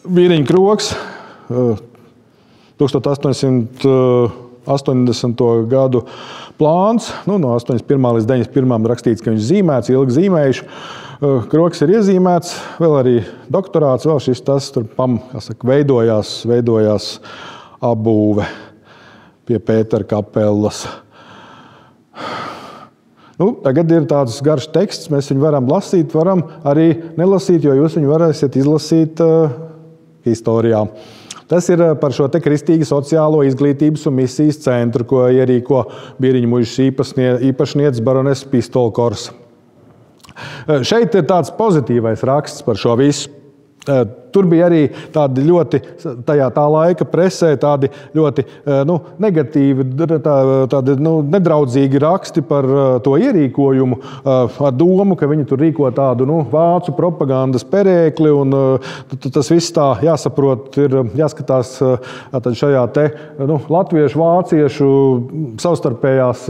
Vīriņu krogs 1880. gadu plāns. No 81. līdz 91. rakstīts, ka viņš zīmēts, ilgi zīmējuši. Kroks ir iezīmēts, vēl arī doktorāts, vēl šis tas tur veidojās apbūve pie Pētera kapelas. Tagad ir tāds garš teksts, mēs viņu varam lasīt, varam arī nelasīt, jo jūs viņu varēsiet izlasīt historijā. Tas ir par šo te Kristīgu sociālo izglītības un misijas centru, ko ierīko Bieriņu muižas īpašniece baronese Pistolkorsa. Šeit ir tāds pozitīvais raksts par šo visu. Tur bija arī tādi ļoti, tā laika presē, tādi ļoti negatīvi, tādi nedraudzīgi raksti par to ierīkojumu, ar domu, ka viņi tur rīko tādu vācu propagandas perēkli, un tas viss tā jāsaprot, ir jāskatās šajā te latviešu, vāciešu savstarpējās,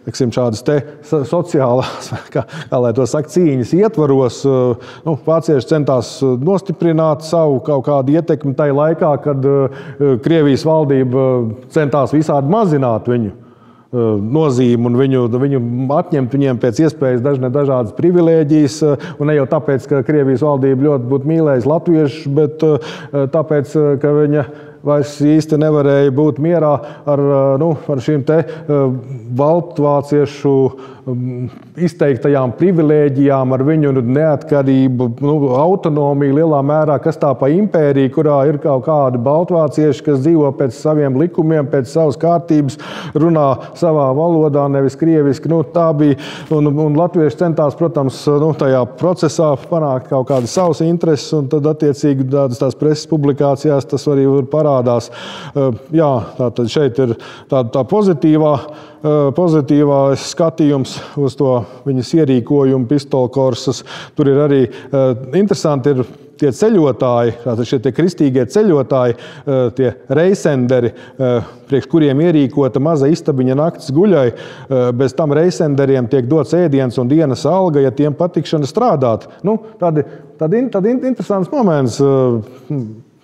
teiksim, šādas te sociālās, kā lai to saka, cīņas ietvaros. Vācieši centās nostiprināt savu kaut kādu ietekmi tajā laikā, kad Krievijas valdība centās visādi mazināt viņu nozīmi un viņu atņemt viņiem pēc iespējas dažādas privilēģijas. Un ne jau tāpēc, ka Krievijas valdība ļoti būtu mīlējusi latviešus, bet tāpēc, ka viņa vairs īsti nevarēja būt mierā ar šīm te baltvāciešu izteiktajām privilēģijām, ar viņu neatkarību, autonomiju lielā mērā, kas tā pa impēriju, kurā ir kaut kādi baltvācieši, kas dzīvo pēc saviem likumiem, pēc savas kārtības, runā savā valodā, nevis krieviski. Tā bija, un latvieši centās, protams, tajā procesā panākt kaut kādas savas intereses, un tad attiecīgi tās preses publikācijās tas arī parādās. Jā, tātad šeit ir tā pozitīvā skatījums uz to viņas ierīkojumu, Pistolkorsas. Tur ir arī interesanti ir tie ceļotāji, tātad šie tie kristīgie ceļotāji, tie reisenderi, priekš kuriem ierīkota maza istabiņa nakts guļai. Bez tam reisenderiem tiek dots ēdiens un dienas alga, ja tiem patikšana strādāt. Tad interesants moments.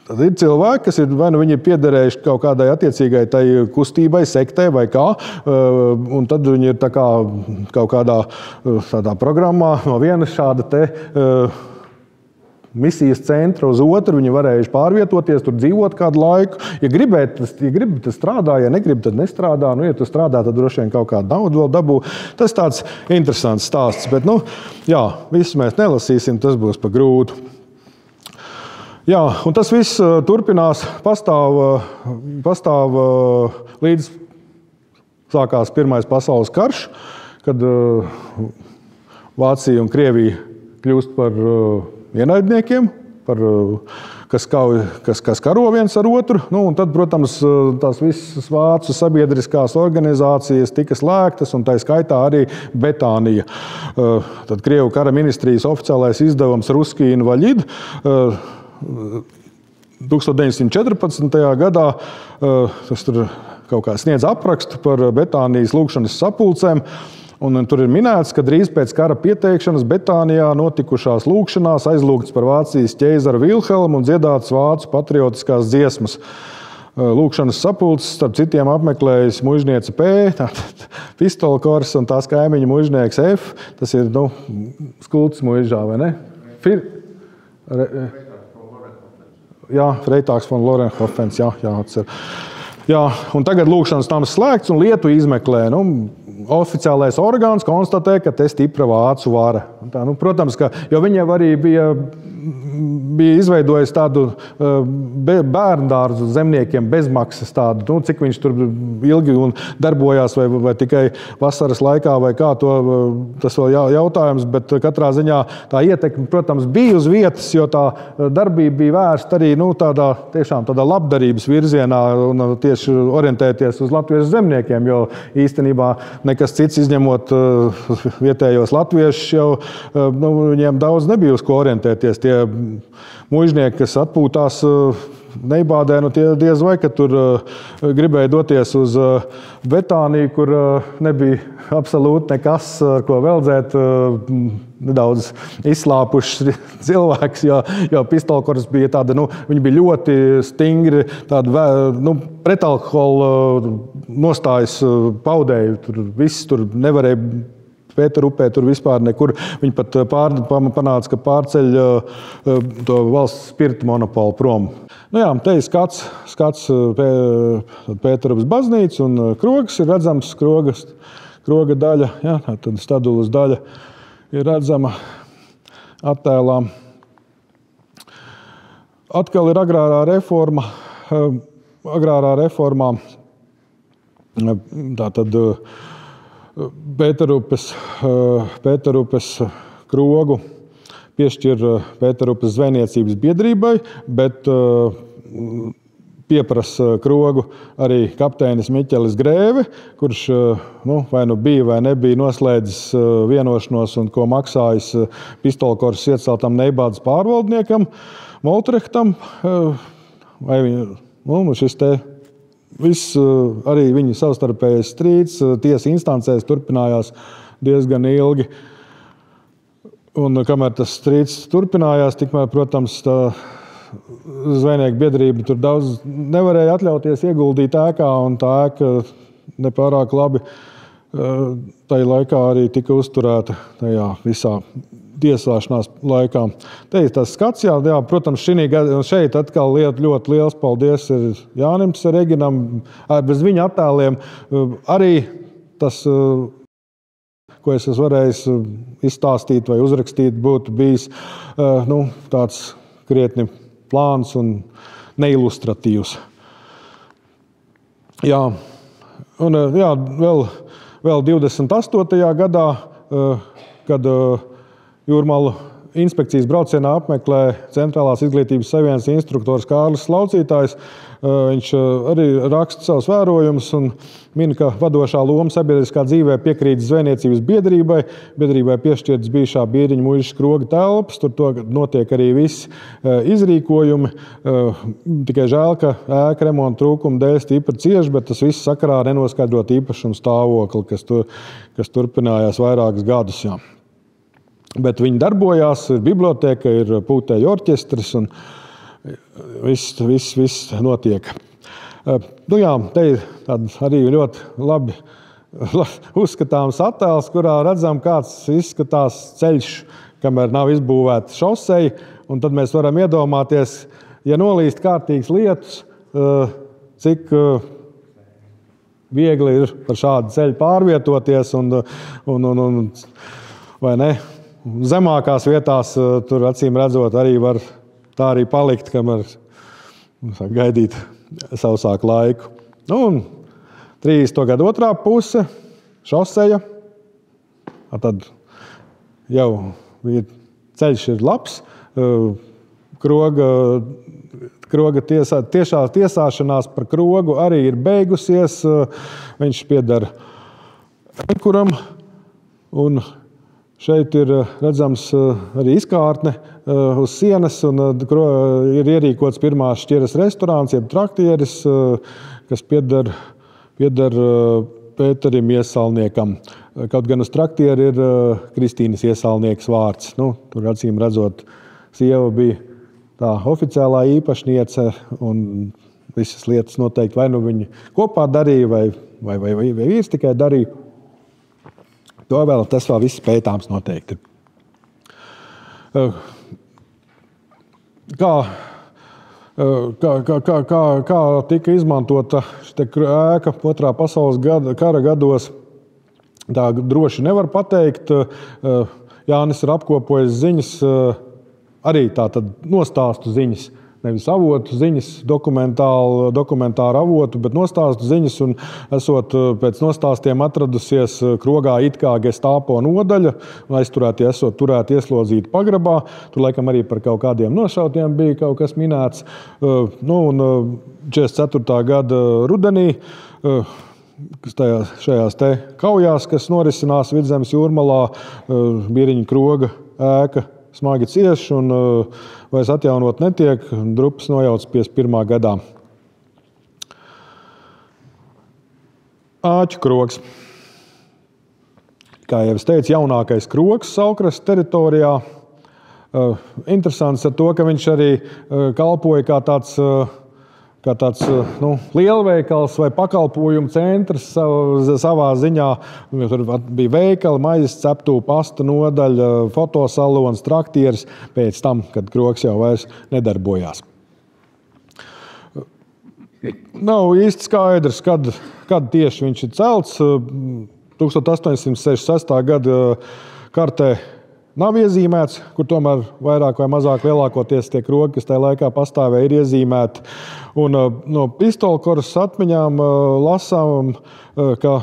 Tad ir cilvēki, kas ir, vai viņi ir piederējuši kaut kādai attiecīgai tai kustībai, sektē vai kā, un tad viņi ir kaut kādā tādā programmā no vienas šāda te misijas centra uz otru, viņi varējuši pārvietoties, tur dzīvot kādu laiku. Ja grib, tad strādā, ja negrib, tad nestrādā. Ja tu strādā, tad droši vien kaut kādu naudu vēl dabū. Tas tāds interesants stāsts, bet, jā, visu mēs nelasīsim, tas būs pa grūtu. Jā, un tas viss turpinās, pastāv līdz sākās Pirmais pasaules karš, kad Vācija un Krievija kļūst par ienaidniekiem, kas karo viens ar otru. Un tad, protams, tās visas vācu sabiedriskās organizācijas tika slēgtas, un tā skaitā arī Betānija. Tad Krievu kara ministrijas oficiālais izdevums Ruskij invaļid 1914. gadā tas tur kaut kā sniedz aprakstu par Betānijas lūgšanas sapulcēm. Un tur ir minēts, ka drīz pēc kara pieteikšanas Betānijā notikušās lūgšanās aizlūgts par Vācijas ķeizaru Vilhelmu un dziedāts vācu patriotiskās dziesmas. Lūgšanas sapulces, starp citiem apmeklējis mužniece P, pistolkors un tās kaimiņa mužnieks F. Tas ir, Skults mužā, vai ne? Freitāks von Lorenhofens, atcer. Un tagad lūgšanas nams slēgts un lietu izmeklē. Oficiālais orgāns konstatē, ka te stipra vācu vara. Tā, protams, jo viņiem arī bija izveidojis tādu bērndārzu zemniekiem bezmaksas tādu, cik viņš tur ilgi darbojās vai tikai vasaras laikā vai kā tas vēl jautājums, bet katrā ziņā tā ietekme, protams, bija uz vietas, jo tā darbība bija vērsta arī tiešām tādā labdarības virzienā un tieši orientēties uz latviešu zemniekiem, jo īstenībā nekas cits izņemot vietējos latviešus jau viņiem daudz nebija uz ko orientēties. Tie mužnieki, kas atpūtās Neibādē, tie diez vai, ka tur gribēja doties uz Betāniju, kur nebija absolūti nekas, ar ko veldzēt, nedaudz izslāpušs cilvēks, jo pistolkors bija tāda, viņi bija ļoti stingri, tāda, pretalkohola nostājas paudēji, tur viss tur nevarēja Pēterupē, tur vispār nekur. Viņi pat panāca, ka pārceļ to valsts spirta monopolu prom. Te ir skats Pēterupas baznīca un krogs ir redzams, kroga daļa, tad Stadulas daļa ir redzama attēlā. Atkal ir agrārā reformā, tātad Pēterupes krogu piešķir Pēterupes zvejniecības biedrībai, bet pieprasa krogu arī kapteinis Miķelis Grēve, kurš vai bija vai nebija noslēdzis vienošanos un ko maksājis pistolkors ieceltam Neibādas pārvaldniekam Moltrechtam. Šis te viss arī viņu savstarpējais strīds tiesa instancēs turpinājās diezgan ilgi. Un kamēr tas strīds turpinājās, tikmēr, protams, tā zvejnieku biedrība tur daudz nevarēja atļauties ieguldīt ēkā, un tā ēka nepārāk labi tajā laikā arī tika uzturēta tajā visā tiesāšanās laikā. Te ir tas skats, protams, šeit atkal ļoti liels paldies ir Jānim Sereginam. Bez viņa attēliem arī tas, ko es esmu varējis izstāstīt vai uzrakstīt, būtu bijis tāds krietni plāns un neilustratīvs. Un vēl 28. gadā, kad Jūrmalu inspekcijas braucienā apmeklē Centrālās izglītības savienas instruktors Kārlis Slaucītājs. Viņš arī raksta savus vērojumus un min, ka vadošā loma sabiedriskā dzīvē piekrīt zvejniecības biedrībai. Biedrībai piešķirtas bijušā Bieriņa muižas kroga telpas, tur notiek arī visi izrīkojumi. Tikai žēl, ka ēka remonta trūkuma dēļ stipri cieši, bet tas viss sakarā nenoskaidrot īpašumu stāvokli, kas turpinājās vairākus gadus. Bet viņi darbojās, ir biblioteka, ir pūtēju orķestris un viss notiek. Te ir arī ļoti labi uzskatāms attēls, kurā redzam, kāds izskatās ceļš, kamēr nav izbūvēta šoseja, un tad mēs varam iedomāties, ja nolīst kārtīgs lietus, cik viegli ir par šādu ceļu pārvietoties un vai ne? Zemākās vietās tur acīm redzot arī var tā arī palikt, kamēr gaidīt sausāku laiku. Un 30. gadu otrā puse, šoseja, tad jau ceļš ir labs, kroga tiesāšanās par krogu arī ir beigusies, viņš pieder kuram un šeit ir redzams arī izkārtne uz sienas un ir ierīkots pirmās šķiras restorāns, jeb traktieris, kas pieder pieder Pēterim Iesalniekam. Kaut gan uz traktiera ir Kristīnas Iesalnieks vārds. Tur acīm redzot, sieva bija tā oficiālā īpašniece un visas lietas noteikti vai nu viņi kopā darīja vai vīrs tikai darīja. Tas vēl viss pētāms noteikti. Kā tika izmantota šī ēka Otrā pasaules kara gados, tā droši nevar pateikt. Jānis ir apkopojis ziņas, arī tātad nostāstu ziņas, nevis avotu ziņas, dokumentāru avotu, bet nostāstu ziņas, un esot pēc nostāstiem atradusies Krogā it kā Gestapo nodaļa, un aizturēti esot turēti ieslodzīti pagrabā. Tur laikam arī par kaut kādiem nošautiem bija kaut kas minēts. Un 44. gada rudenī, šajās te kaujās, kas norisinās Vidzemes jūrmalā, Biriņu Kroga ēka smagi cieš un vairs atjaunot netiek. Drupas nojauts 51. gadā. Āķu krogs. Kā jau es teicu, jaunākais krogs Saulkrasts teritorijā. Interesants ar to, ka viņš arī kalpoja kā tāds lielveikals vai pakalpojumu centrs savā ziņā. Tur bija veikali, maizes ceptuve, pasta nodaļa, fotosalons, traktieris pēc tam, kad krogs jau vairs nedarbojās. Nav īsti skaidrs, kad tieši viņš ir celts. 1866. gada kartē nav iezīmēts, kur tomēr vairāk vai mazāk lielākoties tie krogi, kas tajā laikā pastāvēja, ir iezīmēti. Un no pistolkoras atmiņām lasām, ka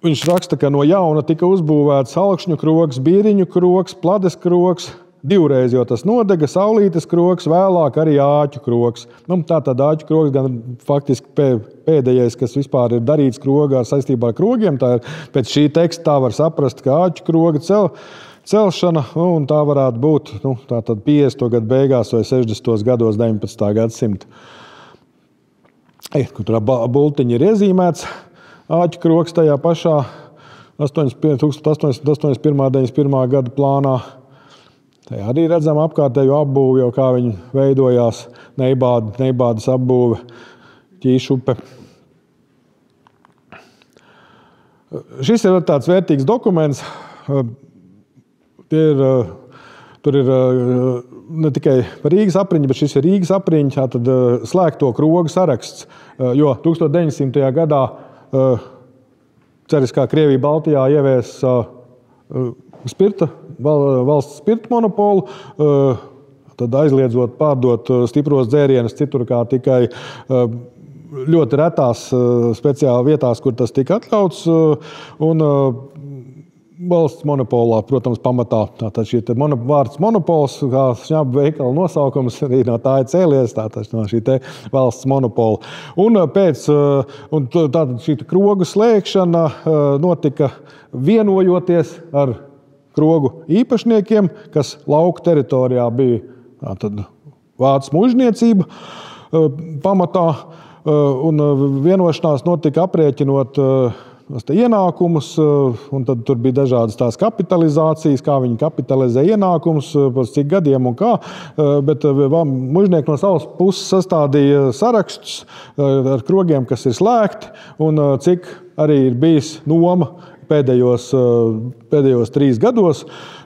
viņš raksta, ka no jauna tika uzbūvēts Alkšņu krogs, Bīriņu krogs, Plades krogs, divreiz, jo tas nodega, Saulītes krogs, vēlāk arī Āķu krogs. Tātad Āķu krogs gan faktiski pēdējais, kas vispār ir darīts krogā saistībā ar krogiem. Tā ir, pēc šī teksta tā var saprast, ka Āķu kroga celšana, un tā varētu būt tātad 50. gadu beigās vai 60. gados 19. gadsimta. Tur bultiņi ir iezīmēts Āķu krogs tajā pašā 1881. 91. gada plānā. Tajā arī redzam apkārtējo apbūvi, jau kā viņi veidojās, Neibādas apbūve, Ķīšu upe. Šis ir tāds vērtīgs dokuments. Tur ir ne tikai Rīgas apriņa, bet šis ir Rīgas apriņa, tad slēgto krogu saraksts, jo 1900. gadā ceras kā Krievija Baltijā ievies valsts spirta monopolu, tad aizliedzot pārdot stipros dzērienus citur kā tikai ļoti retās speciāli vietās, kur tas tika atļauts, un valsts monopolā, protams, pamatā. Tātad šī vārds monopols, kā šņābu veikala nosaukums, arī no tā ir cēlies, tātad no šī te valsts monopola. Un tātad šī krogu slēgšana notika vienojoties ar krogu īpašniekiem, kas lauku teritorijā bija tātad vācu mužniecība pamatā, un vienošanās notika aprēķinot ienākumus, un tad tur bija dažādas tās kapitalizācijas, kā viņi kapitalizē ienākumus, pēc cik gadiem un kā, bet mužnieki no savas puses sastādīja sarakstus ar krogiem, kas ir slēgti, un cik arī ir bijis noma pēdējos 3 gados,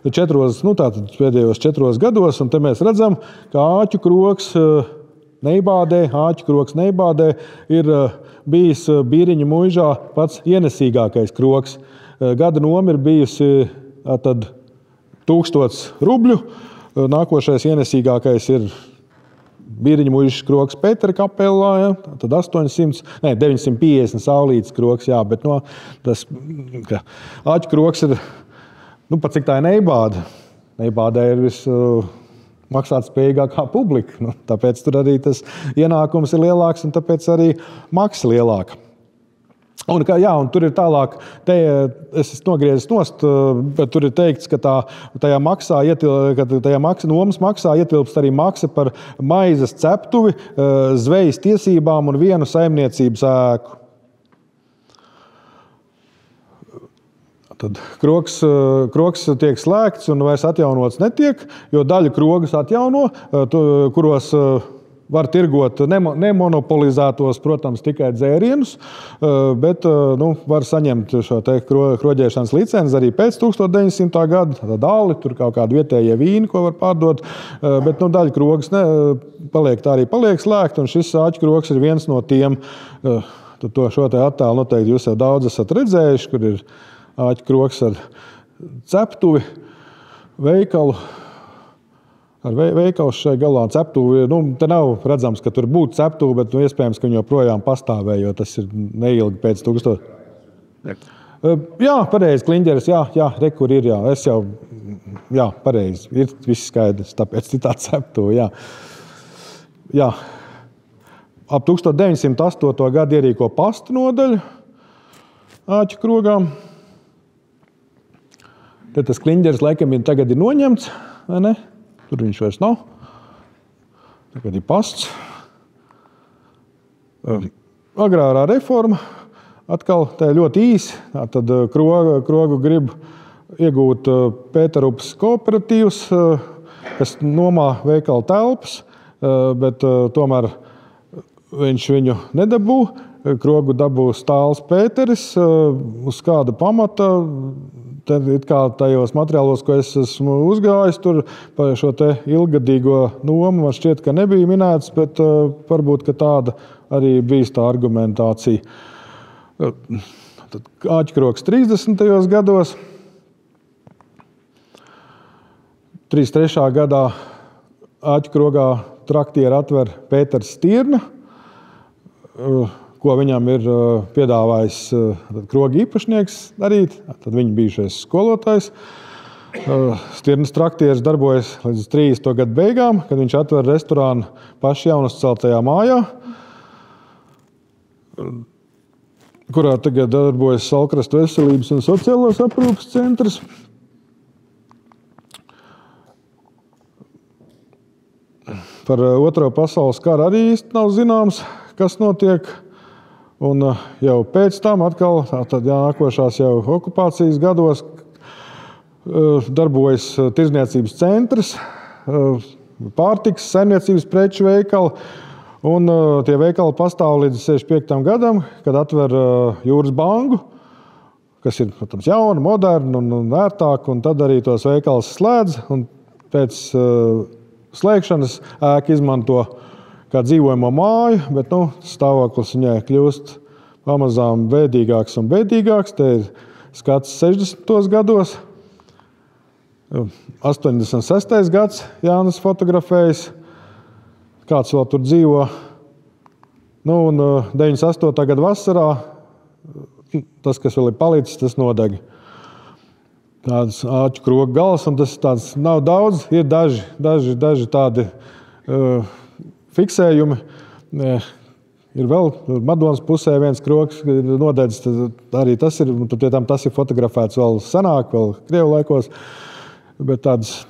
pēdējos 4 gados, un te mēs redzam, ka Āķu krogs Neibādē ir bijis Bīriņu muižā pats ienesīgākais krogs. Gada noma ir bijusi 1000 rubļu. Nākošais ienesīgākais ir Bīriņu muižas krogs Pētera kapelā, tad 950 Saulītes krogs, bet tas Āķu krogs ir, pat cik tā ir Neibāda. Neibādē ir maksāt spējīgākā publika. Tāpēc tur arī tas ienākums ir lielāks un tāpēc arī maksa lielāka. Un tur ir tālāk, es nogriezis nost, bet tur ir teikts, ka tajā nomas maksā ietilpst arī maksa par maizes ceptuvi, zvejas tiesībām un vienu saimniecības ēku. Tad krogs tiek slēgts un vairs atjaunots netiek, jo daļu krogus atjauno, kuros var tirgot nemonopolizētos, protams, tikai dzērienus, bet var saņemt šo te kroģēšanas licenci arī pēc 1900. gada. Tad dāli, tur kaut kādi vietējie vīni, ko var pārdot, bet daļa krogas paliek slēgta, un šis āķu krogs ir viens no tiem. Tad šo te attēlu noteikti jūs jau daudz esat redzējuši, kur ir āķu krogs ar ceptuvi, veikalu. Ar veikals šai galā ceptuvi. Te nav redzams, ka tur būtu ceptuvi, bet iespējams, ka viņi joprojām pastāvēja, jo tas ir neilgi pēc 1000. Jā, pareizi, kliņģeris, jā, re, kur ir, jā. Es jau, jā, pareizi, ir viss skaidrs, tāpēc ir tā ceptuvi, jā. Jā. Ap 1908. gadu ierīko pastu nodaļu āķu krogām. Te tas kliņģeris laikam tagad ir noņemts, vai ne? Tur viņš vairs nav. Tagad ir pasts. Agrārā reforma. Atkal tā ļoti īsi. Tad krogu grib iegūt Pēterupas kooperatīvs, kas nomā veikala telpas, bet tomēr viņš viņu nedabū. Krogu dabū Stāls Pēteris uz kāda pamata. Tad kā tajos materiālos, ko es esmu uzgājis, tur par šo te ilgadīgo nomu man šķiet, ka nebija minēts, bet varbūt, ka tāda arī bijis tā argumentācija. Tad āķkrogs 30. gados. 33. gadā āķkrogā traktieri atver Pēters Stirna, ko viņam ir piedāvājis kroga īpašnieks darīt, tad viņa bijušais skolotājs. Stirnas traktieris darbojas līdz 30. gadu beigām, kad viņš atver restorānu paši jaunuzceltajā mājā, kurā tagad darbojas Salkrastu veselības un sociālās aprūpes centrs. Par Otro pasaules karu arī īsti nav zināms, kas notiek. Un jau pēc tam atkal, nākošās jau okupācijas gados, darbojas tirdzniecības centrs, pārtikas, saimniecības preču veikali. Un tie veikali pastāv līdz 65. gadam, kad atver Jūras banku, kas ir, protams, jauna, moderna un ērtāka, un tad arī tos veikals slēdz. Un pēc slēgšanas ēka izmanto kā dzīvojamo māju, bet stāvoklis viņai kļūst pamazām bēdīgāks un bēdīgāks. Te ir skats 60. gados. 86. gads Jānis fotografējas. Kāds vēl tur dzīvo. Un 98. gada vasarā tas, kas vēl ir palicis, tas nodeg. Tāds āķu kroga gals, un tas tāds nav daudz. Ir daži tādi fiksējumi. Ir vēl Madonas pusē viens krogs nodedzis, arī tas ir fotografēts vēl senāk, vēl Krievu laikos, bet tas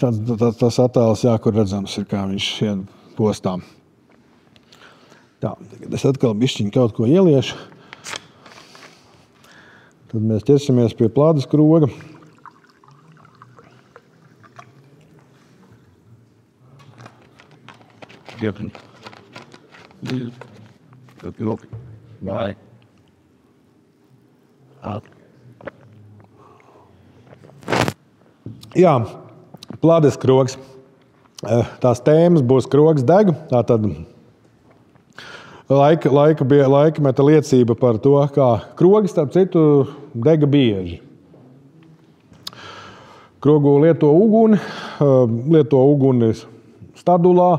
attēls, jā, kur redzams ir, kā viņš šiem postām. Tā, tagad es atkal bišķiņ kaut ko ieliešu. Tad mēs ķersimies pie plādes kroga. Jā, plādes krogs. Tās tēmas būs krogs deg. Tātad laikmeta liecība par to, kā krogi, starp citu, dega bieži. Krogu lieto uguni stadulā.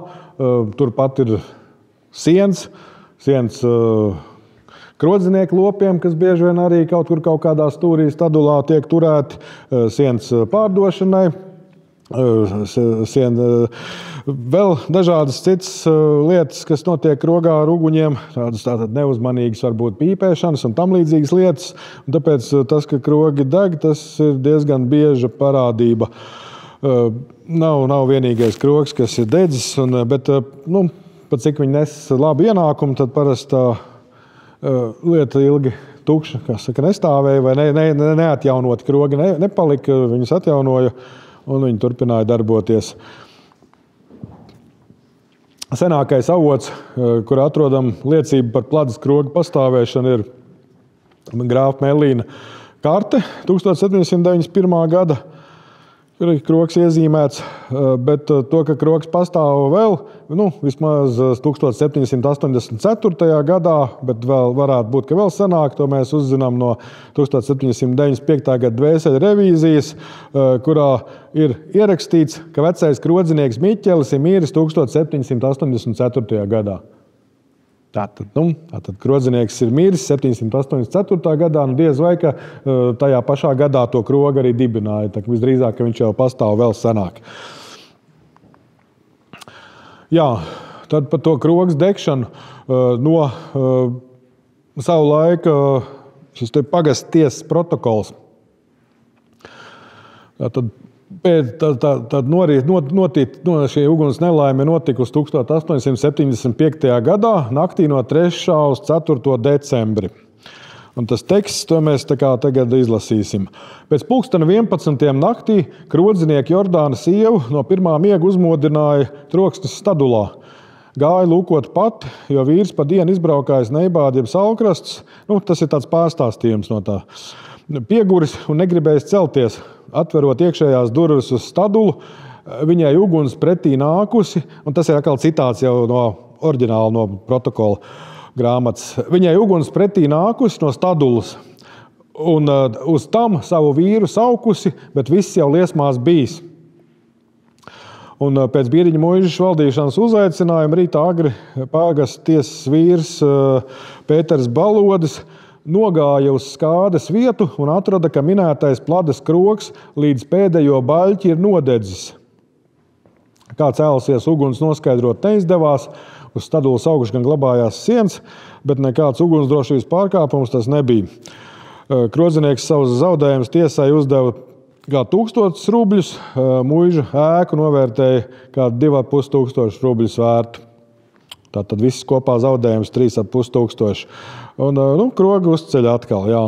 Turpat ir siens krodzinieku lopiem, kas bieži vien arī kaut kādā stūrī stadulā tiek turēti, siens pārdošanai, vēl dažādas citas lietas, kas notiek krogā ar uguņiem, tātad neuzmanīgas varbūt pīpēšanas un tam līdzīgas lietas. Un tāpēc tas, ka krogi deg, tas ir diezgan bieža parādība. Nav vienīgais krogs, kas ir dedzis, bet pat cik viņi nes labu ienākumu, tad parasti tā lieta ilgi tukši, kā saka, nestāvēja vai neatjaunoti krogi nepalika, viņus atjaunoja un viņi turpināja darboties. Senākais avots, kur atrodam liecību par Pladas kroga pastāvēšanu, ir grāfa Mellīna karte 1791. Gada, kur ir krogs iezīmēts, bet to, ka krogs pastāv vēl, vismaz 1784. gadā, bet vēl varētu būt, ka vēl senāk, to mēs uzzinām no 1795. gada dvēseļu revīzijas, kurā ir ierakstīts, ka vecais krodzinieks Miķelis ir mīris 1784. gadā. Tātad krodzinieks ir miris 784. gadā, diez vai, ka tajā pašā gadā to krogu arī dibināja. Tā, visdrīzāk, ka viņš jau pastāv vēl senāk. Jā, tad par to krogas degšanu no savu laiku šis te pagasts tiesas protokols. Tad šī uguns nelaime notikusi 1875. gadā, naktī no 3. uz 4. decembri. Un tas teksts, to mēs tagad izlasīsim. Pēc 11. naktī krodzinieki Jordāna sievu no pirmā miega uzmodināja troksnis Stadulā. Gāja lūkot pat, jo vīrs pa dienu izbraukājis Neibādi jeb Saulkrasts. Tas ir tāds pārstāstījums no tā. Pieguris un negribējis celties. Atverot iekšējās durvis uz Stadulu, viņai uguns pretī nākusi, un tas ir atkal citāts jau no oriģināla, no protokola grāmatas. Viņai uguns pretī nākusi no Stadulas, un uz tam savu vīru saukusi, bet viss jau liesmās bijis. Un pēc Bieriņa muižas valdīšanas uzaicinājuma rītā agri pagasts tiesas vīrs Pēters Balodis nogāja uz skādes vietu un atrada, ka minētais Pladas krogs līdz pēdējo baļķi ir nodedzis. Kā cēlusies uguns noskaidrot neizdevās, uz Stadulas augšu gan glabājās siens, bet nekāds ugunsdrošības pārkāpums tas nebija. Krodzinieks savus zaudējumus tiesai uzdeva kā 1000 rubļus, muiža ēku novērtēja kā 2500 rubļus vērtu. Tātad viss kopā zaudējums 3500. Un krogi uzceļ atkal, jā.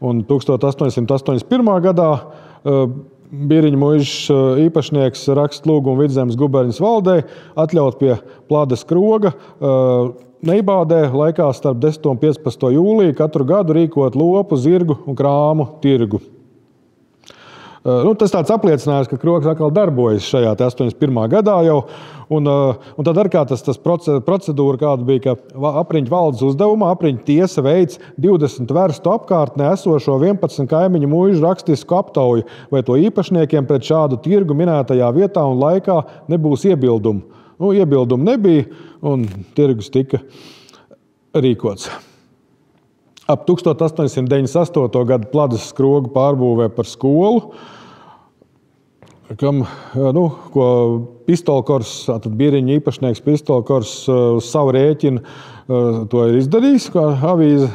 Un 1881. gadā Bieriņa muižas īpašnieks raksta lūgumu Vidzemes guberņas valdei atļaut pie Pladas kroga Neibādē laikā starp 10. un 15. jūliju katru gadu rīkot lopu, zirgu un krāmu tirgu. Tas tāds apliecinājums, ka krogs atkal darbojas šajā 81. gadā jau. Un tad arī kā tas procedūra kāda bija, ka apriņķa valdes uzdevumā apriņķa tiesa veids 20 verstu apkārtnē esošo 11 kaimiņu muižu rakstisku aptauju, vai to īpašniekiem pret šādu tirgu minētajā vietā un laikā nebūs iebildumu. Iebildumu nebija, un tirgus tika rīkots. Ap 1898. gada Pladas krogu pārbūvē par skolu, kam, ko Pistolkors, tātad Bieriņa īpašnieks Pistolkors uz savu rēķinu to ir izdarījis, kā avīze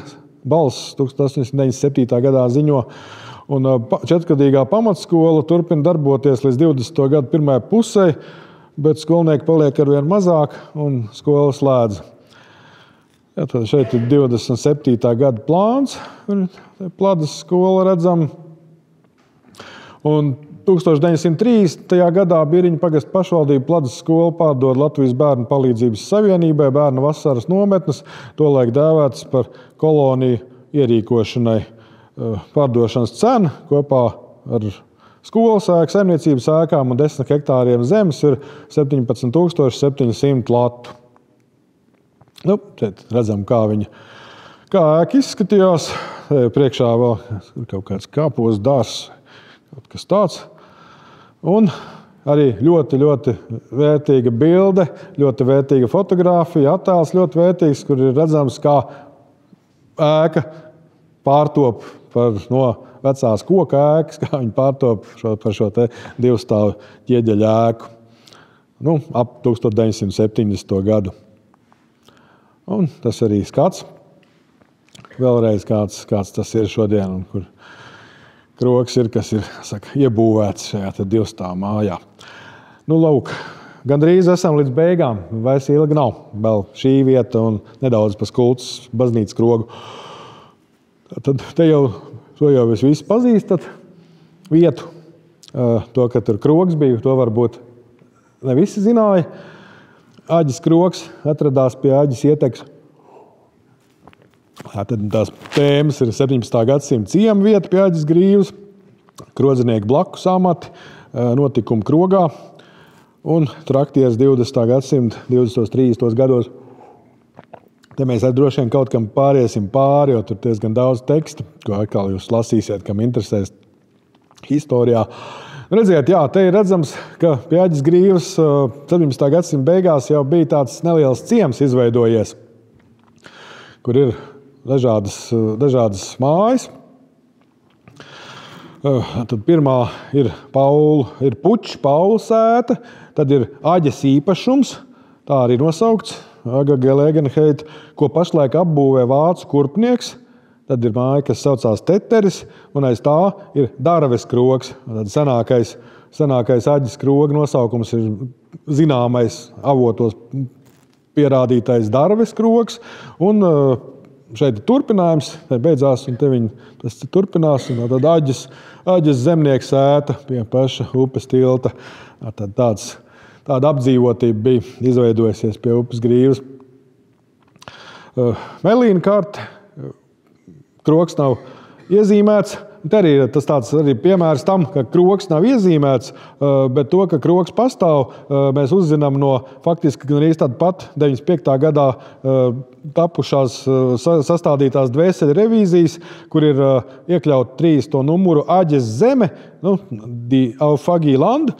Balss 1897. gadā ziņo. Un 4-gadīgā pamatskola turpina darboties līdz 20. gada pirmajai pusē, bet skolnieki paliek arvien mazāk un skola slēdz. Tad šeit ir 27. gada plāns, Pladas skola redzam. Un 1930. gadā Bieriņa pagasta pašvaldība Pladas skolu pārdod Latvijas bērnu palīdzības savienībai bērnu vasaras nometnes, tolaik dēvētas par koloniju ierīkošanai. Pārdošanas cena kopā ar skolas ēku, saimniecības ēkām un 10 hektāriem zemes ir 17 700 latu. Šeit redzam, kā ēka izskatījās. Priekšā vēl kaut kāds kāpos dārs, kaut kas tāds. Un arī ļoti, ļoti vērtīga bilde, ļoti vērtīga fotogrāfija, attēls ļoti vērtīgs, kur ir redzams, kā ēka pārtop no vecās koka ēkas, kā viņi pārtop par šo te divstāvu ķieģeļa ēku. Ap 1970. gadu. Un tas arī skats. Vēlreiz kāds tas ir šodien, un kur krogs ir, kas ir iebūvēts šajā divstāvu mājā. Lūk, gandrīz esam līdz beigām. Vairs ilgi nav. Vēl šī vieta un nedaudz pa Skultas baznīcas krogu. Tad to jau jūs visi pazīstat vietu. To, ka tur krogs bija, to varbūt ne visi zināja. Aģis krogs atradās pie Aģis ietekas. Tad tās tēmas ir 17. gadsimta ciema vieta pie Aģis grīvas, krodzinieku blakus amati, notikumi krogā un traktieris 20. gadsimta 20. 30. gados. Te mēs droši vien kaut kam pāriesim pāri, jo tur diezgan daudz teksta, ko atkal jūs lasīsiet, kam interesēs historijā. Redziet, jā, te ir redzams, ka pie Aģis grīvas 17. gadsimta beigās jau bija tāds neliels ciems izveidojies, kur ir dažādas mājas. Tad pirmā ir puča, Paula sēta, tad ir Aģes īpašums, tā arī nosaukts, Aga Gelegenheit, ko pašlaik apbūvē vācu kurpnieks. Tad ir māja, kas saucās Teteris, un aiz tā ir Darves krogs. Tad senākais Aģes kroga nosaukums ir zināmais avotos pierādītais Darves krogs. Un šeit ir turpinājums, te beidzās, un tas turpinās. Un tad Aģes zemnieks sēta pie paša upes tilta. Tad tāda apdzīvotība bija izveidojusies pie upes grīvas. Melīna karte, krogs nav iezīmēts. Te arī tas tāds arī piemērs tam, ka krogs nav iezīmēts, bet to, ka krogs pastāv, mēs uzzinām no faktiski gan arī tāda pat 95. gadā tapušās sastādītās dvēseļu revīzijas, kur ir iekļaut 3. numuru Aģes zeme, Die Aufagi Land.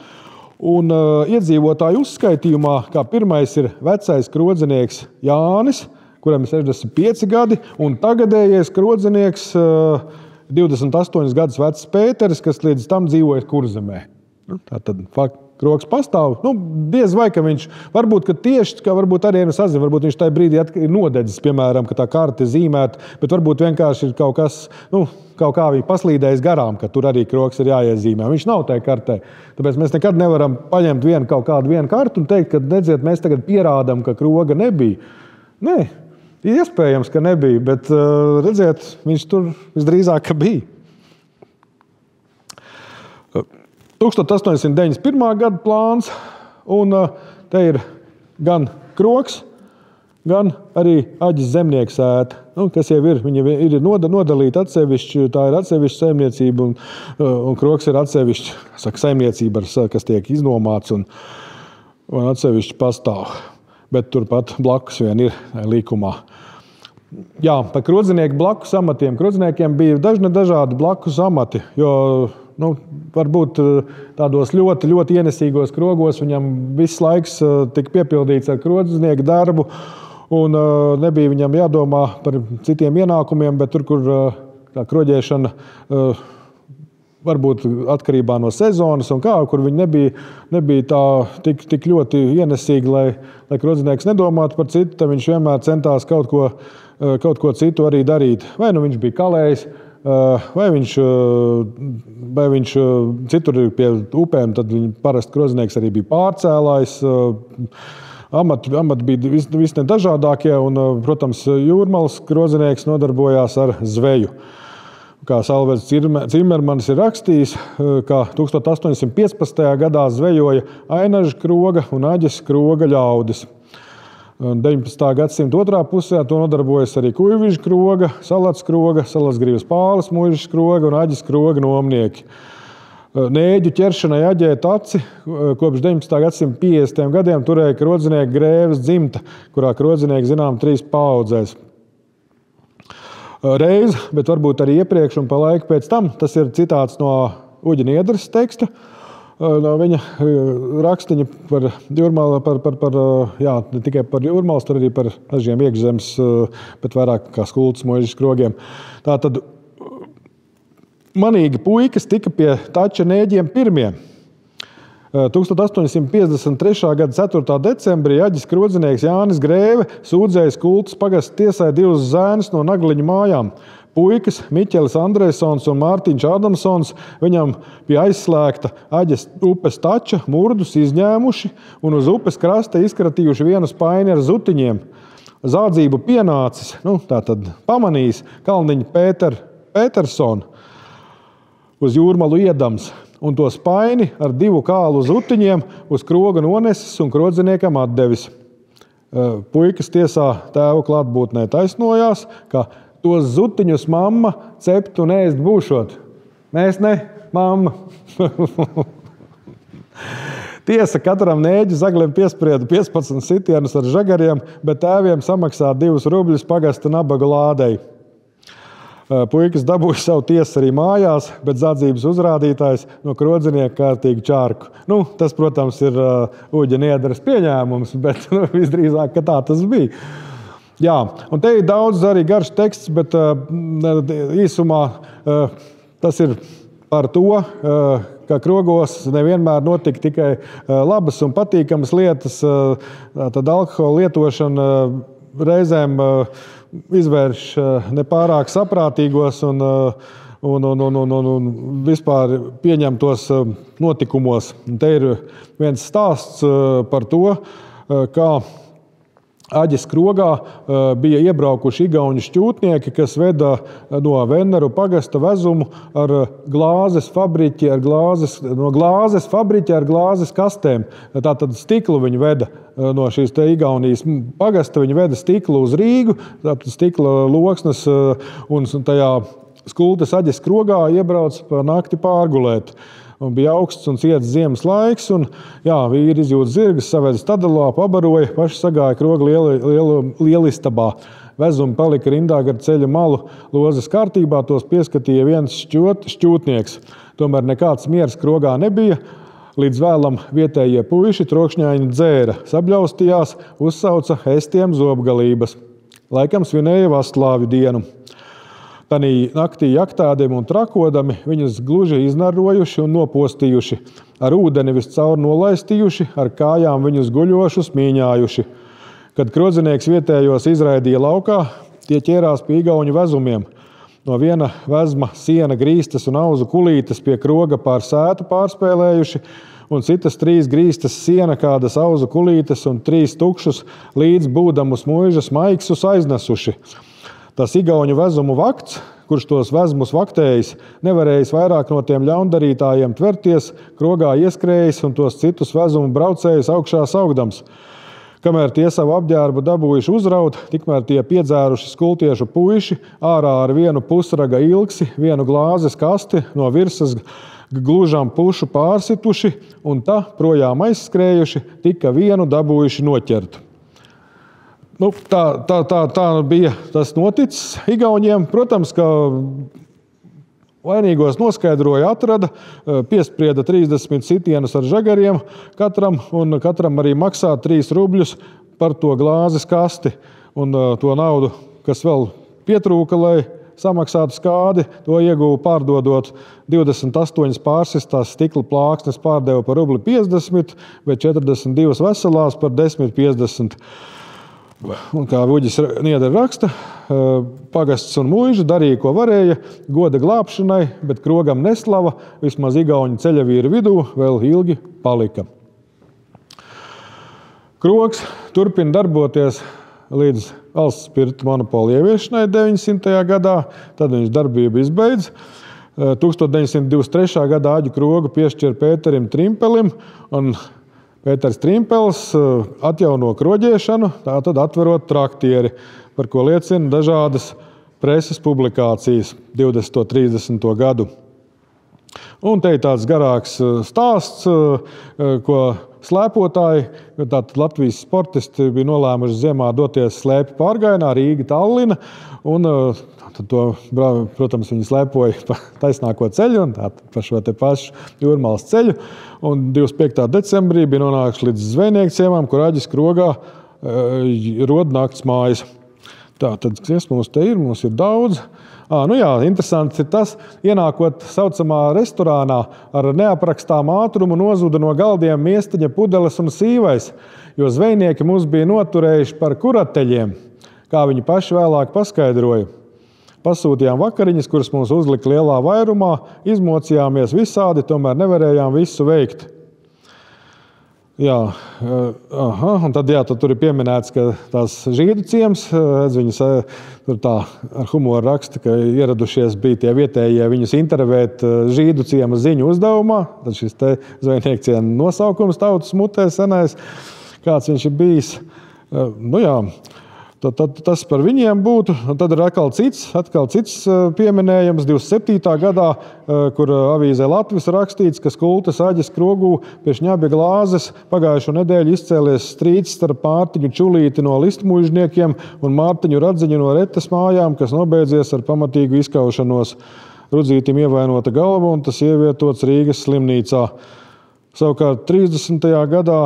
Un iedzīvotāju uzskaitījumā, kā pirmais ir vecais krodzinieks Jānis, kuram ir 65 gadi, un tagadējais krodzinieks 28 gadus vecs Pēteris, kas līdz tam dzīvoja Kurzemē. Tātad krogs pastāv. Diez vai, ka viņš, varbūt arī sazina, varbūt viņš tajā brīdī ir nodedzis, piemēram, ka tā karte ir zīmēta, bet varbūt vienkārši ir kaut kas, kaut kā viņa paslīdējis garām, ka tur arī krogs ir jāiezīmē. Viņš nav tajā kartē. Tāpēc mēs nekad nevaram paņemt kaut kādu kartu un teikt, ka, redziet, mēs tagad pierādām, ka kroga nebija. Nē, iespējams, ka nebija, bet, redziet, viņš tur visdrīzāk, ka bija. 1891. gada plāns, un te ir gan krogs, gan arī Aģes zemnieks sēta, kas jau ir. Viņa ir nodalīta atsevišķi, tā ir atsevišķa saimniecība, un krogs ir atsevišķa saimniecība, kas tiek iznomāts un atsevišķi pastāv. Bet turpat blakus vien ir līkumā. Jā, par krodzinieku blakus amatiem. Krodziniekiem bija dažādi blakus amati, jo varbūt tādos ļoti, ļoti ienesīgos krogos viņam viss laiks tika piepildīts ar krodzinieku darbu, un nebija viņam jādomā par citiem ienākumiem, bet tur, kur tā kroģēšana varbūt atkarībā no sezonas un kur viņi nebija tā tik ļoti ienesīgi, lai krodzinieks nedomātu par citu, tad viņš vienmēr centās kaut ko citu arī darīt. Vai viņš bija kalējs, vai viņš citur ir pie upēm, tad parasti krozinieks arī bija pārcēlājs. Amati bija visnedažādākie, un, protams, jūrmalas krozinieks nodarbojās ar zveju. Kā Salvets Cimermanis ir rakstījis, ka 1815. gadā zvejoja Ainaža kroga un Aģes kroga ļaudis. 19. gadsimta otrā pusē to nodarbojas arī Kuiviža kroga, Salats kroga, Salasgrīvas Pāles muižas kroga un Aģes kroga nomnieki. Nēģu ķeršanai Aģē taci kopš 19. gadsimta 50. gadiem turēja krodzinieku Grēves dzimta, kurā krodzinieki zinām 3 paaudzēs. Reiz, bet varbūt arī iepriekš un pa laiku pēc tam, tas ir citāts no Uģa Niedras teksta, no viņa rakstiņa par jūrmalu, ne tikai par jūrmalas, tur arī par dažiem iekšzemes, bet vairāk kā skultas muižas krogiem. Tātad manīgi puikas tika pie tača nēģiem pirmie. 1853. gada 4. decembrī Aģes krodzinieks Jānis Grēve sūdzēja Skultas pagasta tiesai 2 zēnus no Nagliņu mājām. Puikas Miķelis Andrēsons un Mārtiņš Adamsons viņam pie aizslēgta Aģes upes tača murdus izņēmuši un uz upes krasta izkratījuši vienu spaini ar zutiņiem. zādzību pienācis, tātad pamanījis Kalniņa Petersonu uz jūrmalu iedams un to spaini ar 2 kālu zutiņiem uz kroga nonesis un krodziniekam atdevis. Puikas tiesā tēva klātbūtnē taisnojās, ka tos zutiņus mamma cept un ēst būšot. Mēs ne, mamma. Tiesa katram nēģi zagliem piesprieda 15 sitienus ar žagariem, bet tēviem samaksā 2 rubļus pagasta nabaga lādei. Puikas dabūja savu tiesu arī mājās, bet zādzības uzrādītājs no krodzinieka kārtīgi čārku. Tas, protams, ir Uģa Niedras pieņēmums, bet visdrīzāk, ka tā tas bija. Jā, un te ir daudz arī garš teksts, bet īsumā tas ir par to, ka krogos nevienmēr notika tikai labas un patīkamas lietas, tad alkohola lietošana reizēm izvērš nepārāk saprātīgos un vispār pieņemtos notikumos. Un te ir viens stāsts par to, kā Aģes krogā bija iebraukuši igauņu šķūtnieki, kas veda no Venneru pagasta vezumu ar glāzes fabriķi, no glāzes fabriķi ar glāzes kastēm. Tātad stiklu viņi veda no šīs te Igaunijas pagasta, viņi veda stiklu uz Rīgu, tātad stikla loksnes un tajā Skultes Aģes krogā iebrauc par nakti pārgulēt. Un bija augsts un ciets ziemas laiks, un vīri izjūt zirgas, saved stadalā, pabaroja, paši sagāja kroga lielistabā. Vezumi palika rindā gar ceļa malu, lozes kārtībā, tos pieskatīja viens šķūtnieks. Tomēr nekāds miers krogā nebija, līdz vēlam vietējie puiši trokšņaini dzēra, sabļaustījās, uzsauca ēstiem zobgalības. Laikam svinēja Vastlāvi dienu. Tanī naktī jaktādiem un trakodami viņus gluži iznarojuši un nopostījuši, ar ūdeni viscaur nolaistījuši, ar kājām viņus guļošus mīņājuši. Kad krodzinieks vietējos izraidīja laukā, tie ķērās pie igauņu vezumiem. No viena vezma siena grīstas un auzu kulītes pie kroga pār sētu pārspēlējuši, un citas 3 grīstas siena kādas auzu kulītes un 3 tukšus līdz būdamus muižas maiksus aiznesuši. Tas igauņu vezumu vakts, kurš tos vezmus vaktējis, nevarējis vairāk no tiem ļaundarītājiem tverties, krogā ieskrējis un tos citus vezumu braucējus augšā saugdams. Kamēr tie savu apģērbu dabūjuši uzraut, tikmēr tie piedzēruši skultiešu puiši, ārā ar vienu pusraga ilgsi, vienu glāzes kasti, no virsas glužam pušu pārsituši un tā projām aizskrējuši, tika vienu dabūjuši noķert. Tā bija tas noticis Igauņiem. Protams, ka vainīgos noskaidroja, atrada, piesprieda 30 sitienus ar žagariem katram, un katram arī maksā 3 rubļus par to glāzes kasti. Un to naudu, kas vēl pietrūka, lai samaksātu skādi, to ieguva pārdodot 28 pārsistās stikla plāksnes, pārdeva par 1,50, bet 42 veselās par 10,50. Un kā Uģis Niedra raksta, pagasts un muiža darīja, ko varēja, goda glābšanai, bet krogam neslava, vismaz igauņu ceļavīru vidū vēl ilgi palika. Krogs turpina darboties līdz valsts spirta monopola ieviešanai 900. gadā, tad viņš darbību izbeidz. 1923. gadā Aģu krogu piešķir Pēterim Trimpelim, un Pēters Trimpels atjauno kroģēšanu, tātad atverot traktieri, par ko liecina dažādas preses publikācijas 20. 30. gadu. Un te ir tāds garāks stāsts, ko slēpotāji, tātad Latvijas sportisti bija nolēmuši ziemā doties slēpju pārgājienā Rīga Tallina, un to, protams, viņi slēpoja pa taisnāko ceļu un pa šo te pašu Jūrmalas ceļu. Un 25. decembrī bija nonākuši līdz zvejnieku ciemām, kur Aģes krogā rod nakts mājas. Tātad, kas mums te ir? Mums ir daudz. Interesants ir tas, ienākot saucamā restorānā ar neaprakstām ātrumu nozuda no galdiem miestiņa pudeles un sīvais, jo zvejnieki mums bija noturējuši par kurateļiem, kā viņi paši vēlāk paskaidroja. Pasūtījām vakariņas, kuras mums uzlika lielā vairumā, izmocījāmies visādi, tomēr nevarējām visu veikt. Jā, un tad tur ir pieminēts, ka tās žīdu ciems, viņas tur tā ar humoru raksta, ka ieradušies bija tie vietējie viņus intervēt žīdu ciema ziņu uzdevumā. Tad šis te zvejnieku ciema nosaukums tautas mutē senais, kāds viņš ir bijis. Tad tas par viņiem būtu. Tad ir atkal cits pieminējums 27. gadā, kur avīzē Latvijas rakstīts, ka Skultes aģes krogū pie Šņabja glāzes pagājušo nedēļu izcēlies strīds starp Mārtiņu Čulīti no listmuižniekiem un Mārtiņu Radziņu no Retes mājām, kas nobeidzies ar pamatīgu izkaušanos. Rudzītim ievainota galva un tas ievietots Rīgas slimnīcā. Savukārt 30. gadā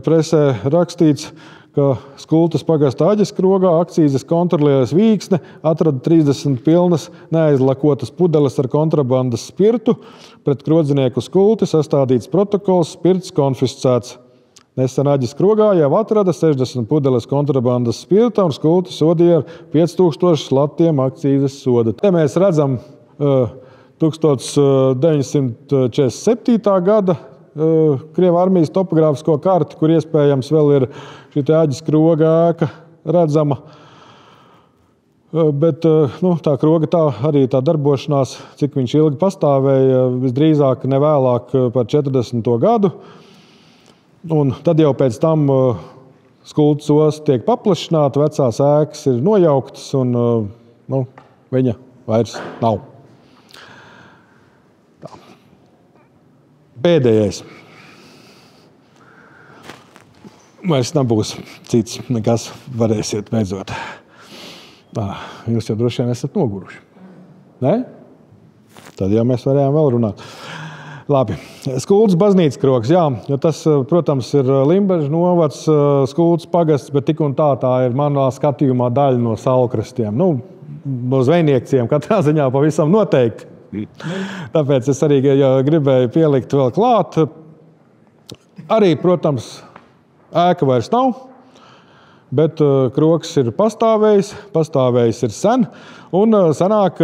presē rakstīts, ka Skultes pagasta aģes krogā akcīzes kontrolieris Vīksne atrada 30 pilnas neaizlakotas pudeles ar kontrabandas spirtu. Pret krodzinieku Skulti sastādīts protokols, spirts konfiscēts. Nesen aģes krogā jau atrada 60 pudeles kontrabandas spirta un Skulti sodīja ar 5000 latiem akcīzes soda. Te mēs redzam 1947. gada Krievu armijas topogrāfisko karti, kur iespējams vēl ir šī aģes kroga ēka redzama. Bet tā kroga arī tā darbošanās, cik viņš ilgi pastāvēja, visdrīzāk nevēlāk par 40. gadu. Un tad jau pēc tam Skultes osta tiek paplašināta, vecās ēkas ir nojauktas un viņa vairs nav. Pēdējais. Vairs nebūs cits, nekas varēsiet beidzot. Jūs jau droši vien esat noguruši. Ne? Tad jau mēs varējām vēl runāt. Labi. Skultes baznīcas krogs, jā. Jo tas, protams, ir Limbažu novads, Skultes pagasts, bet tik un tā ir manā skatījumā daļa no Saulkrastiem. No zvejniekiem katrā ziņā pavisam noteikti. Tāpēc es arī gribēju pielikt vēl klāt. Arī, protams, ēka vairs nav, bet krogs ir pastāvējis ir sen. Un senāk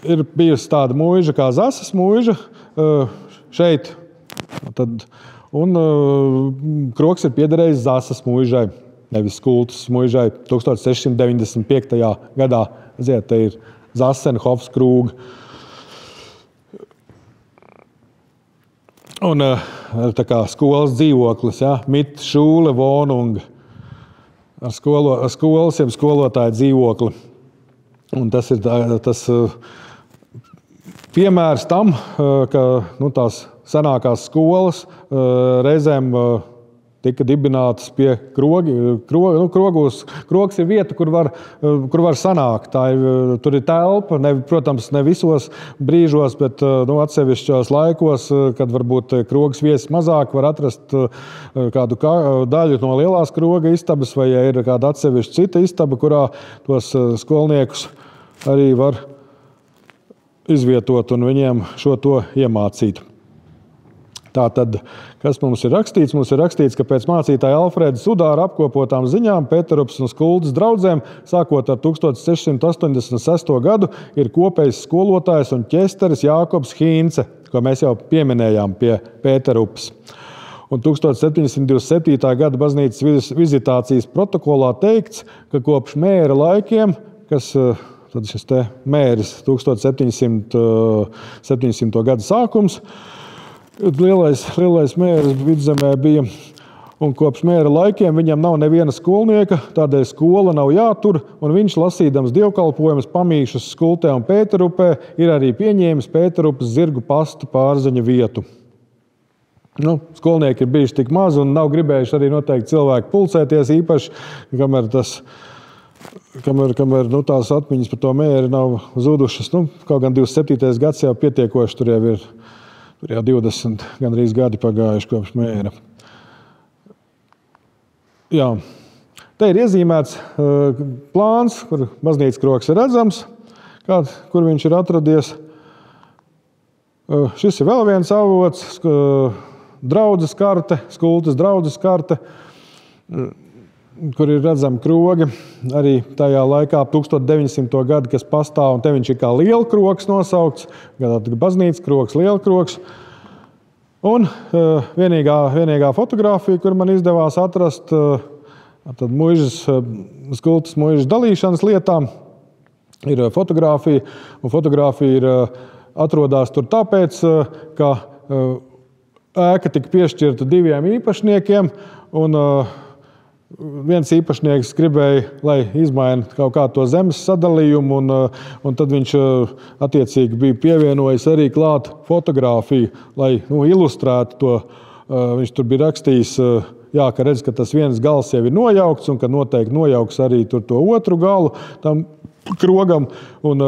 ir bijusi tāda muiža kā Zasas muiža šeit. Un krogs ir piederējis Zasas muižai, nevis Skultes muižai 1695. gadā. Ziet, te ir Zasenhofs krūga. Un tā kā skolas dzīvoklis, Mit Šūle Vonunga. Ar skolas, jeb skolotāju dzīvokli. Un tas ir tas piemērs tam, ka tās senākās skolas reizēm tika dibinātas pie krogi. Krogs ir vieta, kur var sanākt. Tur ir telpa, protams, ne visos brīžos, bet atsevišķos laikos, kad varbūt krogs viesis mazāk, var atrast kādu daļu no lielās kroga istabas, vai ja ir kāda atsevišķa cita istaba, kurā tos skolniekus arī var izvietot un viņiem šo to iemācīt. Tātad, kas mums ir rakstīts? Mums ir rakstīts, ka pēc mācītāja Alfrēda Sudāra apkopotām ziņām Pēterupas un Skultes draudzēm, sākot ar 1686. gadu, ir kopējs skolotājs un ķesteris Jākobs Hīnce, ko mēs jau pieminējām pie Pēterupas. Un 1727. gada baznīcas vizitācijas protokolā teikts, ka kopš mēra laikiem, kas tad šis te mēris 1700. gada sākums, lielais mērs Vidzemē bija, un kopš mēra laikiem viņam nav neviena skolnieka, tādēļ skola nav jātur, un viņš, lasīdams dievkalpojumus pamīšus Skultē un Pēterupē, ir arī pieņēmis Pēterupas zirgu pasta pārziņa vietu. Skolnieki ir bijuši tik maz, un nav gribējuši arī noteikti cilvēki pulcēties īpaši, kamēr tās atmiņas par to mēri nav zudušas. Kaut gan 27. gads jau pietiekoši, tur jau 20 gandrīz gadi pagājuši kopš mēra. Jā. Te ir iezīmēts plāns, kur baznīcas krogs ir redzams, kur viņš ir atradies. Šis ir vēl viens avots, draudzes karte, Skultes draudzes karte, kur ir redzami krogi. Arī tajā laikā 1900. gadu, kas pastāv, un te viņš ir kā lielkrogs nosaukts, baznīcas krogs, lielkrogs. Un vienīgā fotografija, kur man izdevās atrast, tad Skultas muižas dalīšanas lietā, ir fotografija. Un fotografija atrodas tur tāpēc, ka ēka tika piešķirta 2 īpašniekiem. Un viens īpašnieks gribēja, lai izmaina kaut kā to zemes sadalījumu, un tad viņš attiecīgi bija pievienojis arī klāt fotografiju, lai ilustrētu to. Viņš tur bija rakstījis, ka redz, ka tas viens gals jau ir nojaukts, un ka noteikti nojauks arī tur to otru galu tam krogam. Un,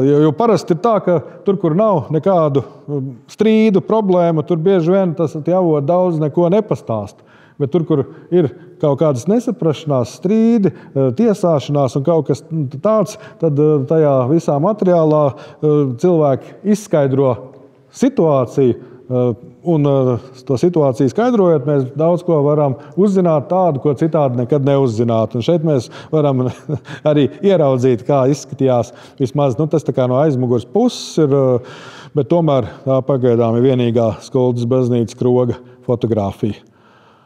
jo parasti ir tā, ka tur, kur nav nekādu strīdu, problēmu, tur bieži vien tas avots daudz neko nepastāsta. Bet tur, kur ir kaut kādas nesaprašanās, strīdi, tiesāšanās un kaut kas tāds, tad tajā visā materiālā cilvēki izskaidro situāciju. Un to situāciju skaidrojot, mēs daudz ko varam uzzināt tādu, ko citādi nekad neuzzinātu. Un šeit mēs varam arī ieraudzīt, kā izskatījās vismaz tas tā kā no aizmugures puses ir, bet tomēr tā pagaidām ir vienīgā Skultas baznīcas kroga fotografija.